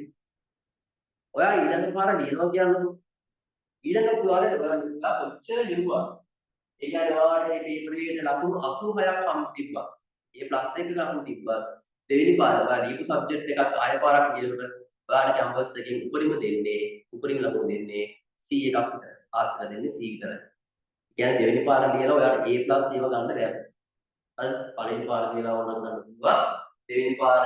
ඔයා ඊළඟ පාර ලියනවා කියන්නේ ඊළඟ පුවාලේ ඔයා කොච්චර ලියුවා. ඒ කියන්නේ ඔයාට මේ පේපර් එකේ ලකුණු 86ක් සම් තිබ්බා. ඒ ප්ලස් එක ලකුණු තිබ්බා. දෙවෙනි පාර ඔයා ලියපු සබ්ජෙක්ට් එකක් ආය පාරක් ලියනකොට ඔයාට කැම්පස් එකෙන් උපරිම ලකුණු දෙන්නේ C එකක් විතර. ආස්ලා දෙන්නේ C විතරයි. කියන්නේ දෙවෙනි පාර ලියලා ඔයාට A+ ඒව ගන්න බැහැ. හරි පළවෙනි පාර ලියලා ඕනනම් ගන්න පුළුවන්. දෙවෙනි පාර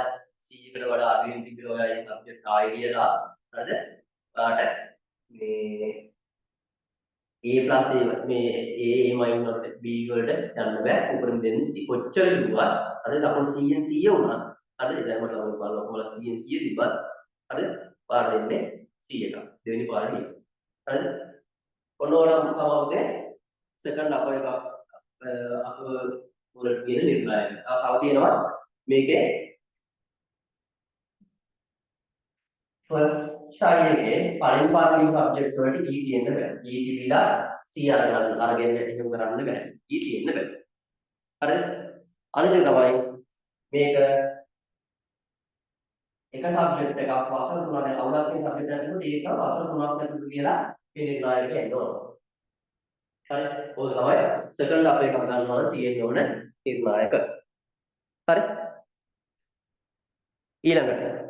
C එකට වඩා අඩුවෙන් තිබ්බේ ඔයා ඒ සබ්ජෙක්ට් ආයෙ ලියලා හරිද? ඔයාට මේ A+ මේ A මයින් වලට B වලට යන්න බෑ. උපරිම දෙන්නේ C කොච්චර ලිව්වත් හරිද? ලකුණු 100න් 100 වුණා. හරිද? දැන් මට ලකුණු බලන්න කොහොමද 100න් 100 තිබ්බත් හරිද? පාර දෙන්නේ C එක. දෙවෙනි පාරේ ලියන්න. හරිද? ඔන්න ඕනම් තමයි සෙකන්ඩ් අප එක අප වලට කියන නිර්ණායක. තව තියෙනවා මේකේ ෆස්ට් ෂයි එකේ පළවෙනි පාර ලියපු සබ්ජෙක්ට් වලට E තියෙන්න බෑ. E තිබිලා C අරගෙන එහෙම කරන්න බෑ. E තියෙන්න බෑ. හරිද? අනිත් එක තමයි මේක එක සබ්ජෙක්ට් එකක් වසර 3ක් අවුලක් තියෙන සබ්ජෙක්ට් එකක් නෙවෙයි ඒක වසර 3ක් ඇතුළත කියලා මේ නිර්ණායක එන්න ඕන. හරි? ඔය තමයි සෙකන්ඩ් අප එකක් ගන්නවා නම් තියෙන්න ඕන නිර්ණායක. හරි? ඊළඟට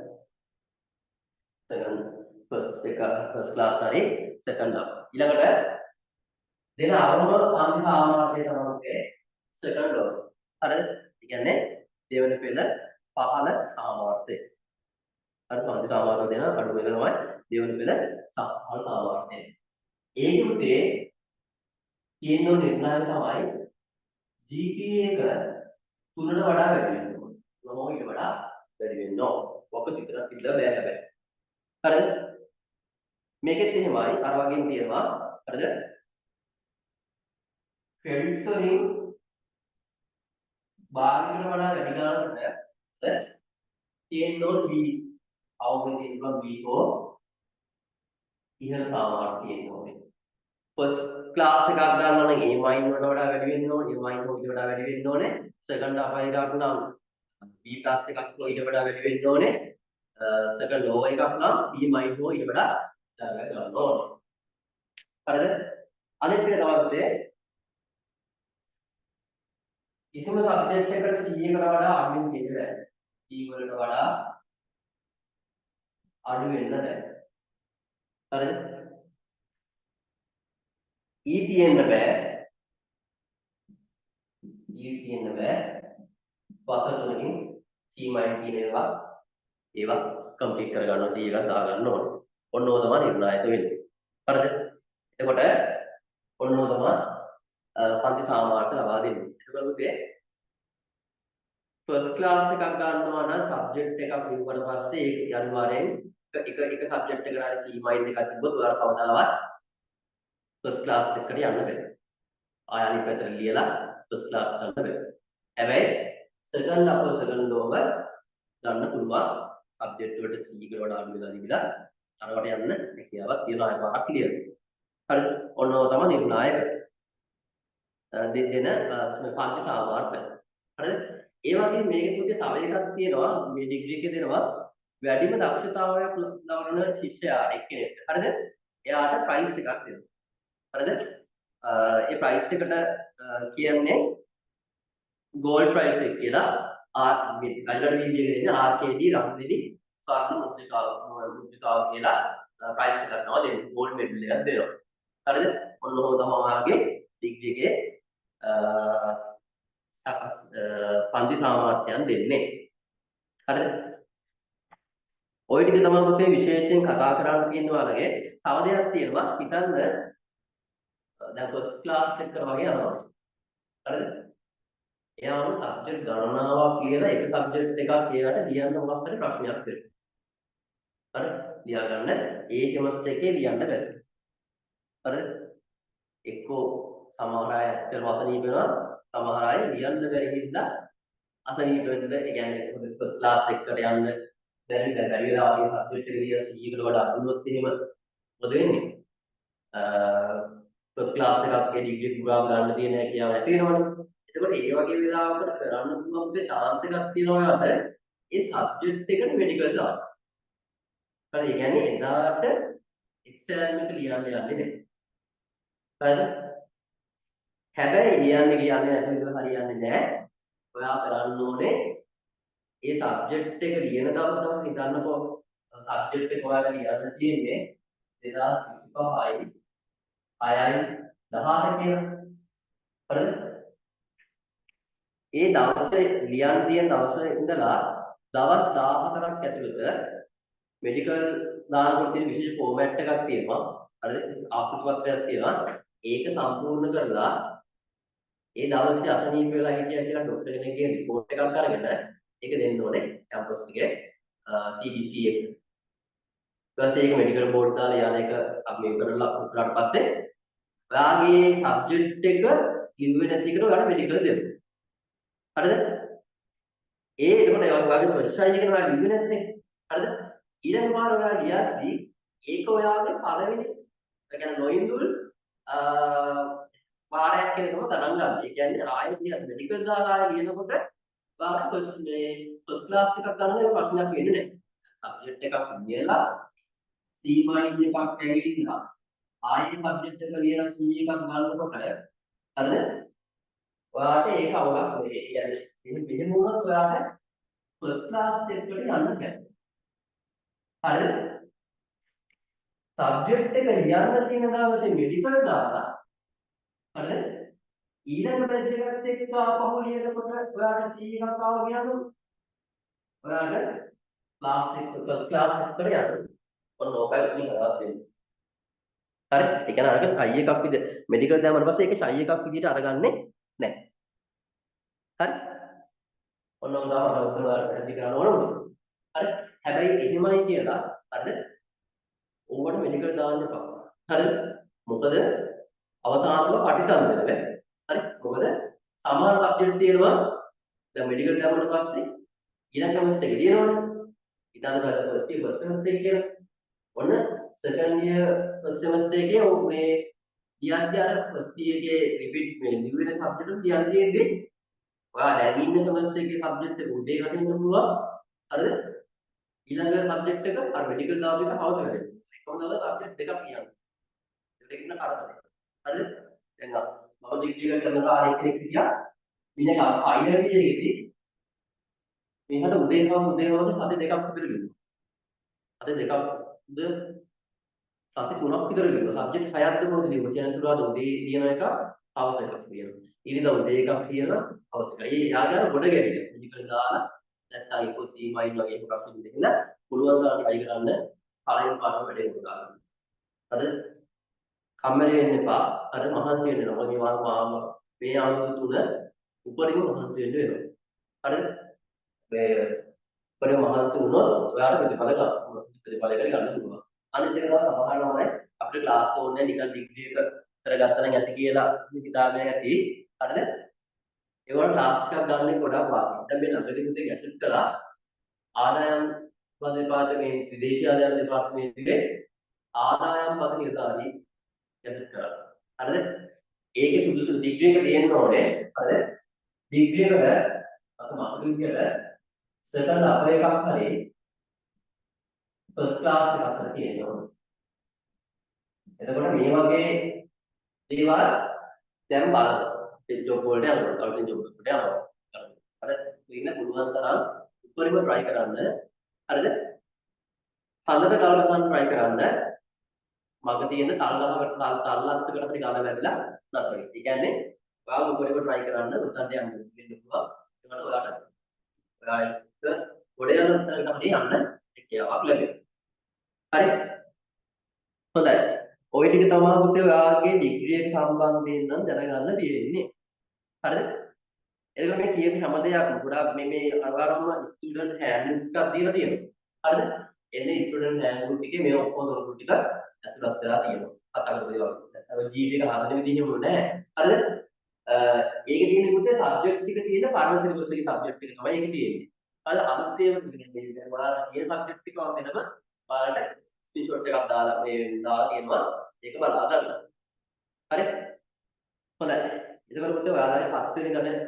first class hari second up. ඊළඟට දෙන අරමුණ පන්ති සාමාර්ථය තමයි second order. හරිද? ඒ කියන්නේ දෙවන පෙළ පහළ සාමාර්ථය. හරි පන්ති සාමාර්ථය දෙන අඩුම එක තමයි දෙවන පෙළ පහළ සාමාර්ථය. ඒකේ උතේ තියෙන නිර්ණායක තමයි GPA එක 3ට වඩා වැඩි වෙන්න ඕනේ. මොනවා ඊට වඩා වැඩි වෙන්න ඕන. ඔක විතරක් ඉඳලා බෑ හැබැයි. හරිද? මේකෙත් එහෙමයි අර වගේම තියෙනවා. හරිද? ක්‍රෙඩිට්ස් වලින් භාගයකට වඩා වැඩි ගන්නට තියෙන්න ඕන V අවුරුදු තියෙනවා V හෝ ඉහළ සාමාර්ථය තියෙන්න ඕනේ. ෆස්ට් ක්ලාස් එකක් ගන්නවා නම් A මයින් වලට වඩා වැඩි වෙන්න ඕනේ. A මයින් වලට වඩා වැඩි වෙන්න ඕනේ. සෙකන්ඩ් අපර් එකක් නම් B ප්ලස් එකක් හෝ ඊට වඩා වැඩි වෙන්න ඕනේ. සෙකන්ඩ් ලෝවර් එකක් නම් B මයින් හෝ ඊට වඩා ගන්න ඕනේ. හරිද? අනිත් එක තමයි කිසිම සබ්ජෙක්ට් එකකට 100කට වඩා අඩුවෙන් කියන්න බෑ. C වලට වඩා අඩු වෙන්න බෑ. හරිද? E තියෙන්න බෑ. E තියෙන්න බෑ. වසර තුනකින් C මයින් කියන ඒවා කම්ප්ලීට් කර ගන්නවා C එකක් දා ගන්න ඕනේ. ඔන්න ඕක තමයි නිර්ණායක වෙන්නේ. හරිද? එතකොට ඔන්න ඕක තමයි පන්ති සාමාර්ථ ලබා දෙන්නේ. එතකොට ෆස්ට් ක්ලාස් එකක් ගන්නවා නම් සබ්ජෙක්ට් එකක් ලියුවට පස්සේ ඒක අනිවාර්යෙන් එක සබ්ජෙක්ට් එකකට හරි C මයින් එකක් තිබ්බොත් ඔයාලා කවදාවත් ෆස්ට් ක්ලාස් එකට යන්න බෑ. ආය අනිත් පැත්තට ලියලා ෆස්ට් ක්ලාස් ගන්න බෑ. හැබැයි සෙකන්ඩ් අපර් සෙකන්ඩ් ලෝවර් ගන්න පුළුවන් සබ්ජෙක්ට් වලට C එකට වඩා අඩු වෙලා තිබිලා අරකට යන්න හැකියාවක් තියෙනවා අය පාරක් ක්ලියර්. හරිද? ඔන්න ඔය තමයි නිර්ණායක දෙන පන්ති සාමාර්ථය. හරිද? ඒ වගේ මේකෙත් තව එකක් තියෙනවා මේ ඩිග්‍රී එකේ දෙනවා වැඩිම දක්ෂතාවයක් ලබන ශිෂ්‍යයා එක්කෙනෙක්. හරිද? එයාට ප්‍රයිස් එකක් දෙනවා. හරිද? ඒ ප්‍රයිස් එකට කියන්නේ ගෝල්ඩ් ප්‍රයිස් එක කියලා අල්ලඩ වීඩියෝ එකේ RKD රම්දෙනි ස්වර්ණ මුද්‍රිකාව කියලා ප්‍රයිස් එකක් ගන්නවා දෙන්න ගෝල්ඩ් මෙඩල් එකක් දෙනවා. හරිද? ඔන්න ඔය තමයි ඔයාගේ ඩිග්‍රී එකේ පන්ති සාමාර්ථයන් දෙන්නේ. හරිද? ඔය ටික තමයි පුතේ විශේෂයෙන් කතා කරන්න තියෙන වගේ තව දෙයක් තියෙනවා. හිතන්න දැන් ෆස්ට් ක්ලාස් එක වගේ යනවා. හරිද? එයාම සබ්ජෙක්ට් ගණනාවක් කියලා එක සබ්ජෙක්ට් එකක් කියලාට ලියන්න මොකක් හරි ප්‍රශ්නයක් දෙනවා. හරි? ලියා ගන්න ඒ සෙමස්ටර් එකේ ලියන්න බැහැ. හරිද? එක්කෝ සමහර අය ඇත්තටම අසනීප වෙනවා. සමහර අය ලියන්න බැරි හින්දා අසනීප වෙන්න ඒ කියන්නේ ෆස්ට් ක්ලාස් එකට යන්න බැරි වෙලා වගේ සබ්ජෙක්ට් එක ලියලා 100කට වඩා අඳුනොත් එහෙම මොකද වෙන්නේ? ෆස්ට් ක්ලාස් එකක් ඩිග්‍රී ප්‍රෝග්‍රෑම් ගන්න තියෙන හැකියාව ඇති වෙනවනේ. එතකොට ඒ වගේ වෙලාවකට කරන්න පුළුවන් දෙ chance එකක් තියෙනවා යාට ඒ සබ්ජෙක්ට් එකට මෙඩිකල් දාන්න. හරි ඒ කියන්නේ එදාට එක්සෑම් එක ලියන්න යන්නේ නැහැ. හරිද? හැබැයි කියන්නේ නැතුව ඉඳලා හරියන්නේ නැහැ. ඔයා කරන්න ඕනේ ඒ සබ්ජෙක්ට් එක ලියන දවස් හිතන්නකෝ සබ්ජෙක්ට් එක ඔයාලා ලියන්න තියෙන්නේ 2025යි 6යි 18 කියලා. හරිද? ඒ දවසේ ලියන්න තියෙන දවසේ ඉඳලා දවස් 14ක් ඇතුළත මෙඩිකල් දානකොට තියෙන විශේෂ ෆෝමැට් එකක් තියෙනවා. හරිද? ආකෘති පත්‍රයක් තියෙනවා. ඒක සම්පූර්ණ කරලා ඒ දවසේ අසනීප වෙලා හිටියා කියලා ડોක්ටර් කෙනෙක්ගේ රිපෝට් එකක් අරගෙන ඒක දෙන්න ඕනේ කැම්පස් එකේ CDC එක. ඊට පස්සේ ඒක මෙඩිකල් බෝඩ් දාලා යාල එක අපි කරලා උත්තරාට පස්සේ ඔයාගේ සබ්ජෙක්ට් එක ඉන්නේ නැති එකට ඔයාලා මෙඩිකල් දෙන්න. හරිද? එතකොට ඔයාගේ ප්‍රොෆෙෂන් එක නෑ ඉන්නේ නැත්නේ. හරිද? ඊළඟ පාර ඔයා ලියද්දි ඒක ඔයාගේ පළවෙනි ඒ කියන්නේ නොඉඳුල් පාඩයක් කියලා තමයි ගණන් ගන්න. ඒ කියන්නේ ආයෙත් මෙඩිකල් දාලා ආයෙ ලියනකොට ඔයාලා ෆස්ට් ක්ලාස් එකක් ගන්න ප්‍රශ්නයක් වෙන්නේ නැහැ. සබ්ජෙක්ට් එකක් ලියලා C මයින් එකක් ඇවිල්ලා ආයෙ සබ්ජෙක්ට් එක ලියලා C එකක් ගන්නකොට හරිද? ඔයාට ඒක අවුලක් වෙයි. ඒ කියන්නේ මෙහෙම වුණොත් ඔයාට ෆස්ට් ක්ලාස් එකට යන්න බැහැ. හරිද? සබ්ජෙක්ට් එක ලියන්න තියෙන දවසේ මෙඩිකල් දාලා හරිද? ඊළඟ බැච් එකත් එක්ක ආපහු ලියනකොට ඔයාලට C එකක් ආව කියනකො ඔයාලට ක්ලාස් එක ෆස්ට් ක්ලාස් එකට යන්න. ඔන්න ඕකයි මේ කරලා තියෙන්නේ. හරි? ඒ කියන්නේ අරක I එකක් විදිහට මෙඩිකල් දැම්මම පස්සේ ඒක I එකක් විදිහට අරගන්නේ නැහැ. හරි? ඔන්න ඔය තමයි උත්තර වැඩි කරන්න ඕනේ. හරි? හැබැයි එහෙමයි කියලා හරිද? ඕකට මෙඩිකල් දාන්න එපා. හරිද? මොකද අවසානව පටිසන්ධ වෙන්නේ. හරි? මොකද සමාන සබ්ජෙක්ට් තියෙනවා. දැන් මෙඩිකල් දැම්මම පස්සේ ඊළඟ සෙමස්ටර් එකේ තියෙනවනේ. ඊටාන බලලා ෆස්ට් ඉයර් ෆස්ට් සෙමස්ටර් එක කියලා. ඔන්න සෙකන්ඩ් ඉයර් ෆස්ට් සෙමස්ටර් එකේ මේ තියන්නේ අර ෆස්ට් ඉයර් එකේ රිපීට් මේ නිව් වෙන සබ්ජෙක්ට් එක තියන්නේ ඔයා දැන් ඉන්න සෙමස්ටර් එකේ සබ්ජෙක්ට් එක උදේ වටින්න පුළුවන්. හරිද? ඊළඟ සබ්ජෙක්ට් එක අර මෙඩිකල් දාපු එක හවස වෙන්නේ. කොහොමද සබ්ජෙක්ට් දෙකක් කියන්නේ. ඒක ඉන්න කරදරයි. හරිද? දැන් මම ඩිග්‍රී එක කරන කාලේ කෙනෙක් හිටියා. ඉන්නේ ෆයිනල් ඉයර් එකේදී මේකට උදේ සහ සති දෙකක් විතර ගිහින්. සති දෙකක් ද සති තුනක් විතර ගිහින්. සබ්ජෙක්ට් 6ක්ද මොකද ලියුවා. චැනසුරාද උදේ ලියන එක හවස එකක් ලියනවා. ඊළඟ උදේ එකක් ලියනවා හවස එකක්. ඒ යාගාර ගොඩ ගැරිලා. මෙඩිකල් දාලා නැත්නම් IPC මයින් වගේ ප්‍රශ්න දෙන්න පුළුවන් තරම් try කරන්න කලින් පාඩම වැඩේ උදාගන්න. හරිද? කම්මැලි වෙන්න එපා. අර මහන්සි වෙන්න ඕනේ. මේ අවුරුදු තුන උපරිම මහන්සි වෙන්න වෙනවා. හරිද? මේ උපරිම මහන්සි වුණොත් ඔයාලට ප්‍රතිඵල ගන්න පුළුවන්. අනිත් එක තමයි සමහරවම අපේ ක්ලාස් ඕනේ නිකන් ඩිග්‍රී එක කරගත්තා නම් ඇති කියලා හිතාගෙන ඇති. හරිද? ඒවල ක්ලාස් එකක් ගන්න ගොඩක් වාසියි. දැන් මේ ළඟදී පුතේ ගැසට් කළා ආදායම් පද දෙපාර්තමේ විදේශීය ආදායම් දෙපාර්තමේන්තුවේ ආදායම් පද නිලධාරී ගැසට් කරා. හරිද? ඒකේ සුදුසු ඩිග්‍රී එක තියෙන්න ඕනේ. හරිද? ඩිග්‍රී එකට අත මාර්කින් කියලා සෙකන්ඩ් අපර් එකක් හරි ෆස්ට් ක්ලාස් එකක් හරි තියෙන්න ඕනේ. එතකොට මේ වගේ දේවල් දැන් බලන්න. ඒ ජොබ් වලට යනවා. කවුරුන් ජොබ් වලට යනවා. හරිද? ඉන්න පුළුවන් තරම් උඩරිම try කරන්න. හරිද? හඳට කවුරු ගන්න try කරන්න. මග තියෙන තල්ලකට තල්ලත්තකට අපි ගාලා වැදලා නතර වෙයි. ඒ කියන්නේ ඔයාලා උඩරිම try කරන්න උත්තර යන්න වෙන්න පුළුවන්. ඒකට ඔයාලට ගොඩ යන උත්තරකට අපිට යන්න හැකියාවක් ලැබෙනවා. හරි? හොඳයි. ওই ටික තමයි පුතේ ඔයාගේ ඩිග්‍රී එක සම්බන්ධයෙන් නම් දැනගන්න තියෙන්නේ. හරිද? එතකොට මේ කියන හැම දෙයක්ම ගොඩාක් මේ අරවරම ස්ටුඩන්ට් හෑන්ඩ්බුක් එකක් දීලා තියෙනවා. හරිද? එන්නේ ස්ටුඩන්ට් හෑන්ඩ්බුක් එකේ මේ ඔක්කොම දොරටු ටික ඇතුළත් වෙලා තියෙනවා. කතා කරපු දේවල්. අර GP එක හදන විදිහ නෙමෙයි නෑ. හරිද? ඒකේ තියෙන පුතේ සබ්ජෙක්ට් ටික තියෙන පරණ සිලබස් එකේ සබ්ජෙක්ට් ටික තමයි ඒකේ තියෙන්නේ. හරිද? අනිත් ඒවා කියන්නේ ඔයාලා කියන සබ්ජෙක්ට් ටික වෙනම ඔයාලට ස්ක්‍රීන්ෂොට් එකක් දාලා මේ දාලා තියෙනවා. ඒක බලා ගන්න. හරි? හොඳයි. එතකොට පුතේ ඔයාලගේ 7 වෙනි ගණන්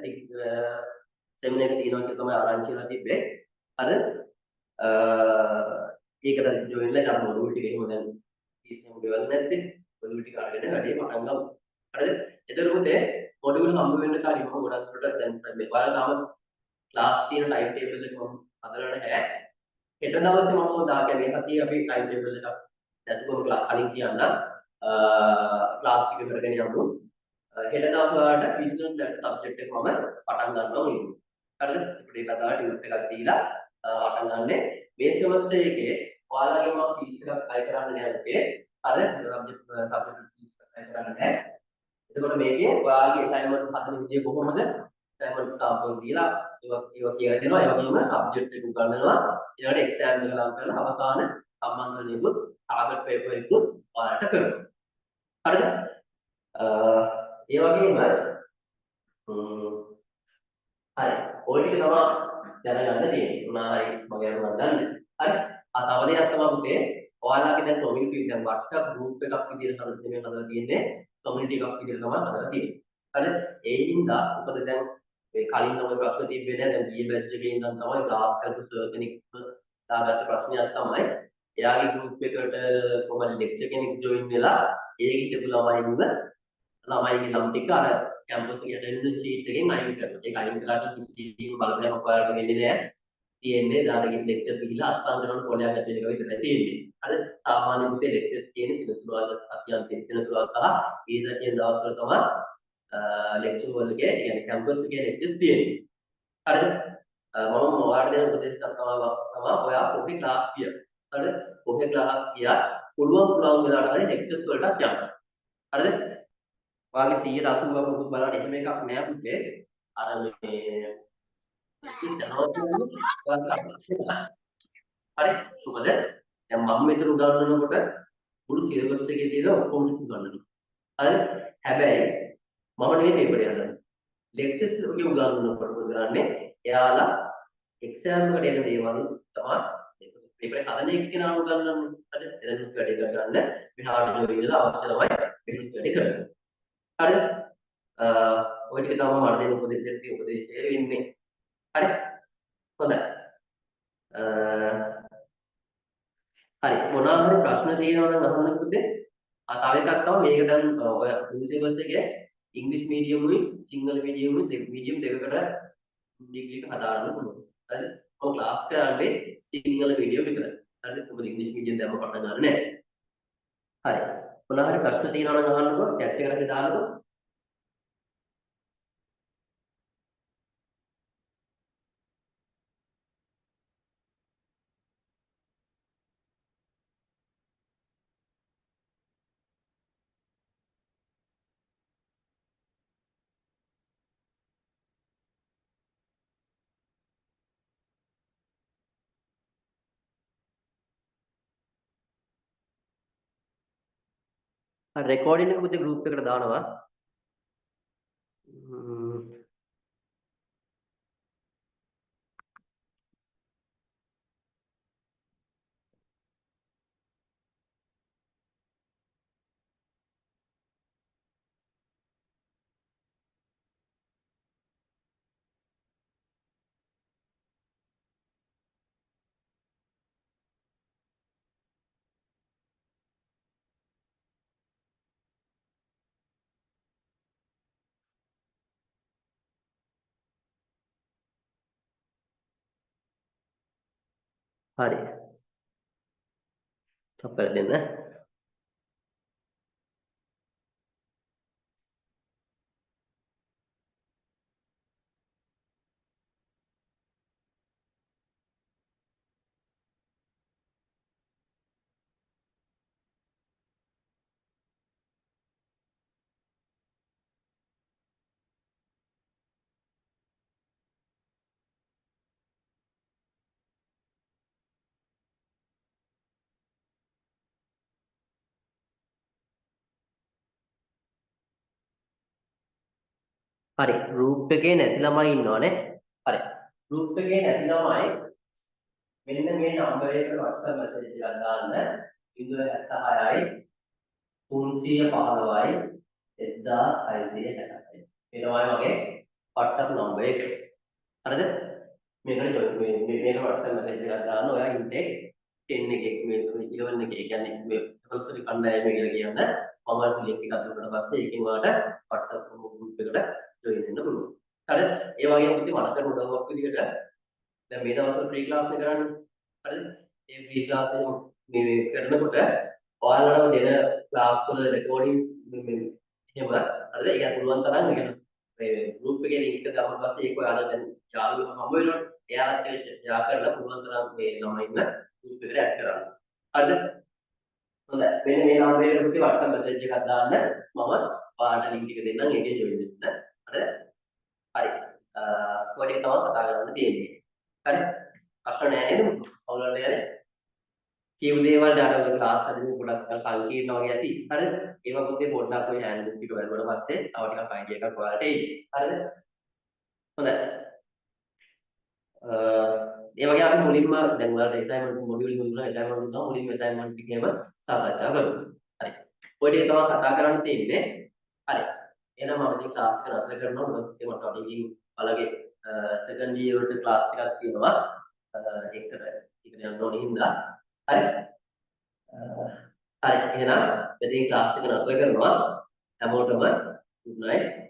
සෙමින එක තියෙනවා කියලා තමයි ආරංචි වෙලා තිබ්බේ. හරිද? ඒකට ජොයින් වෙලා ගන්න මොඩියුල් ටික එහෙම දැන් ඉස්සෙම ගෙවල් නැත්තේ. මොඩියුල් ටික අරගෙන වැඩේ පටන් ගමු. හරිද? එතකොට පුතේ මොඩියුල් හම්බ වෙන්න කලින් මම ගොඩක් දුරට දැන් මේ ඔයාලා තාම ක්ලාස් තියෙන ටයිම් ටේබල් එක මම හදලා නැහැ. හෙට දවසේ මම දාගෙන මේ සතියේ අපි ටයිම් ටේබල් එකක් දැක්කම කලින් කියන්න ක්ලාස් ටික කරගෙන යමු. හෙට දවස් වලට බිස්නස් සබ්ජෙක්ට් එක මම පටන් ගන්නවා උනේ. හරිද? අපිට ඒක අදාළ ටියුට් එකක් දීලා පටන් ගන්න. මේ සෙමස්ටර් එකේ ඔයාලගේ මම ෆීස් එකක් අය කරන්න නැහැ. හරිද? සබ්ජෙක්ට් ෆීස් අය කරන්න නැහැ. එතකොට මේකේ ඔයාලගේ අසයින්මන්ට් හදන විදිය කොහොමද? අසයින්මන්ට් සාම්පල් දීලා ඒවා කියලා දෙනවා. ඒ වගේම සබ්ජෙක්ට් එක උගන්වනවා. ඊළඟට එක්සෑම් එක ලං කරලා අවසාන සම්මන්ත්‍රණයකුත් ටාගට් පේපර් එකකුත් ඔයාලට කරනවා. හරිද? ඒ වගේම හරි ඔය ටික තමයි දැනගන්න තියෙන්නේ. උනායි මගේ අර මම දන්නේ. හරි. තව දෙයක් තමයි පුතේ ඔයාලගේ දැන් කමියුනිටි දැන් WhatsApp group එකක් විදිහට හදලා තියෙන්නේ. කමියුනිටි එකක් විදිහට තමයි හදලා තියෙන්නේ. හරිද? ඒ හින්දා මොකද දැන් මේ කලින් තමයි ප්‍රශ්න තිබ්බේ නෑ. දැන් BA batch එකේ ඉඳන් තමයි ක්ලාස් කරපු සර් කෙනෙක් දාගත්ත ප්‍රශ්නයක් තමයි. එයාගේ group එකට කොහොමද ලෙක්චර් කෙනෙක් join වෙලා ඒකේ තිබු ළමයින්ව ළමයිගේ නම් ටික අර කැම්පස් එකේ ඇටෙන්ඩන්ස් ෂීට් එකෙන් අයින් කරනවා. ඒක අයින් කරලා කිසිම බලපෑමක් ඔයාලට වෙන්නේ නැහැ. තියෙන්නේ දානකින් ලෙක්චර්ස් ගිහිලා අස්සම් කරන පොලයක් ඇතුලේ එක විතරයි තියෙන්නේ. අර සාමාන්‍ය පුතේ ලෙක්චර්ස් තියෙන්නේ සිනසුරාදා සතියක් තියෙන සිනසුරාදා සහ ඊදා කියන දවස්වල තමයි ලෙක්චර් වලගේ يعني කැම්පස් එකේ ලෙක්චර්ස් තියෙන්නේ. හරිද? මම ඔයාලට දෙන උපදේශයක් තමයි ඔයා පොඩි ක්ලාස් ගියා. හරිද? පොඩි ක්ලාස් ගියා පුළුවන් වෙලාවට හරි ලෙක්චර්ස් වලට යන්න. හරිද? ඔයාගේ 180ක් පුත් බලන්න එහෙම එකක් නෑ පුතේ. අර මේ හරි මොකද දැන් මම මෙතන උදාහරණයකට මුළු සිලබස් එකේ තියෙන ඔක්කොම උගන්වනවා. හරි හැබැයි මම නෙවෙයි පේපර් එක හදන්නේ. ලෙක්චර්ස් එකේ උදාහරණයකට මොකද කරන්නේ? එයාලා එක්සෑම් එකට එන දේවල් තමයි පේපර් එක හදන එක කෙනා උගන්වන්නේ. හරි එතන වැඩි කරගන්න විහාරට ජොයින් වෙලා අවශ්‍ය තමයි මෙහෙම වැඩි කරගන්න. හරි ඔය ටික තමයි මම දෙන උපදේශය වෙන්නේ. හරි හොඳයි. හරි මොනවා හරි ප්‍රශ්න තියෙනවා නම් අහන්න පුතේ. තව එකක් තමයි මේක දැන් ඔය සිලබස් එකේ ඉංග්‍රීසි මීඩියමුයි සිංහල මීඩියමුයි මීඩියම් දෙකකට ඩිග්‍රී එක හදාගන්න පුළුවන්. හරි මම ක්ලාස් කරන්නේ සිංහල මීඩියම් විතරයි. හරි මොකද ඉංග්‍රීසි මීඩියම් දැම්ම පටන් ගන්න නැහැ. හරි මොනවා හරි ප්‍රශ්න තියෙනවා නම් අහන්නකෝ chat එකට දාන්නකෝ. රෙකෝඩින් එක පුතේ ගෲප් එකට දානවා. හරි. අපර දෙන්න. හරි ගෲප් එකේ නැති ළමයි ඉන්නවනේ. හරි ගෲප් එකේ නැති ළමයි මෙන්න මේ නම්බර් එකට WhatsApp message එකක් දාන්න 076යි 315යි 1667. මේ තමයි මගේ WhatsApp නම්බර් එක. හරිද? මේකට මේක WhatsApp message එකක් දාන්න ඔයා ඉන්ටෙක් 10 එකේ මේ 11 එකේ කියන්නේ මේ ප්‍රොෆෙසර් කණ්ඩායම කියලා කියන්න මම ලින්ක් එකක් දුන්නාට පස්සේ ඒකෙන් ඔයාලට WhatsApp group එකට ජොයින් වෙන්න පුළුවන්. හරිද? ඒ වගේම ඉතින් මට කරන උදව්වක් විදිහට දැන් මේ දවස්වල ෆ්‍රී ක්ලාස් එක කරන්නේ. හරිද? මේ ෆ්‍රී ක්ලාස් එක මේ කරනකොට ඔයාලට දෙන ක්ලාස් වල රෙකෝඩින්ග්ස් මේ එහෙම හරිද? ඒක පුළුවන් තරම් يعني මේ group එකේ link එක දාපුවාට පස්සේ ඒක ඔයාලා දැන් යාළුවෝ හම්බ වෙනවනේ. එයාලත් ඒක ෂෙයා කරලා පුළුවන් තරම් මේ ළමයින්ව group එකට ඇඩ් කරන්න. හරිද? හොඳයි. මෙන්න මේ නම්බරේට පුතේ WhatsApp message එකක් දාන්න. මම ඔයාලට link එක දෙන්නම්. ඒකේ join වෙන්න. හරිද? හරි. ඔය ටික තමයි කතා කරන්න තියෙන්නේ. හරි? ප්‍රශ්න නැහැ නේද? අවුලක් නැහැ. කියු දේවල් ඩාටා වල ක්ලාස් හදන්නේ ගොඩක් සංකීර්ණ වගේ ඇති. හරිද? ඒවා පුතේ පොඩ්ඩක් ඔය හෑන්ඩ් බුක් එක බලුවාට පස්සේ තව ටිකක් අයිඩියා එකක් ඔයාලට එයි. හරිද? හොඳයි. ඒ වගේ අපි මුලින්ම දැන් ඔයාලට assignment module එක දුන්නා assignment දුන්නා මුලින්ම assignment ටිකේම සාකච්ඡා කරමු. හරි. ඔය ටික තමයි කතා කරන්න තියෙන්නේ. හරි. එහෙනම් මම ඉතින් ක්ලාස් එක නතර කරනවා. මොකද මට අඩියකින් ඔයාලගේ සෙකන්ඩ් ඉයර් වලට ක්ලාස් එකක් තියෙනවා. ඒකට යන්න ඕනේ හින්දා. හරි. හරි. එහෙනම් ඉතින් ක්ලාස් එක නතර කරනවා. හැමෝටම good night.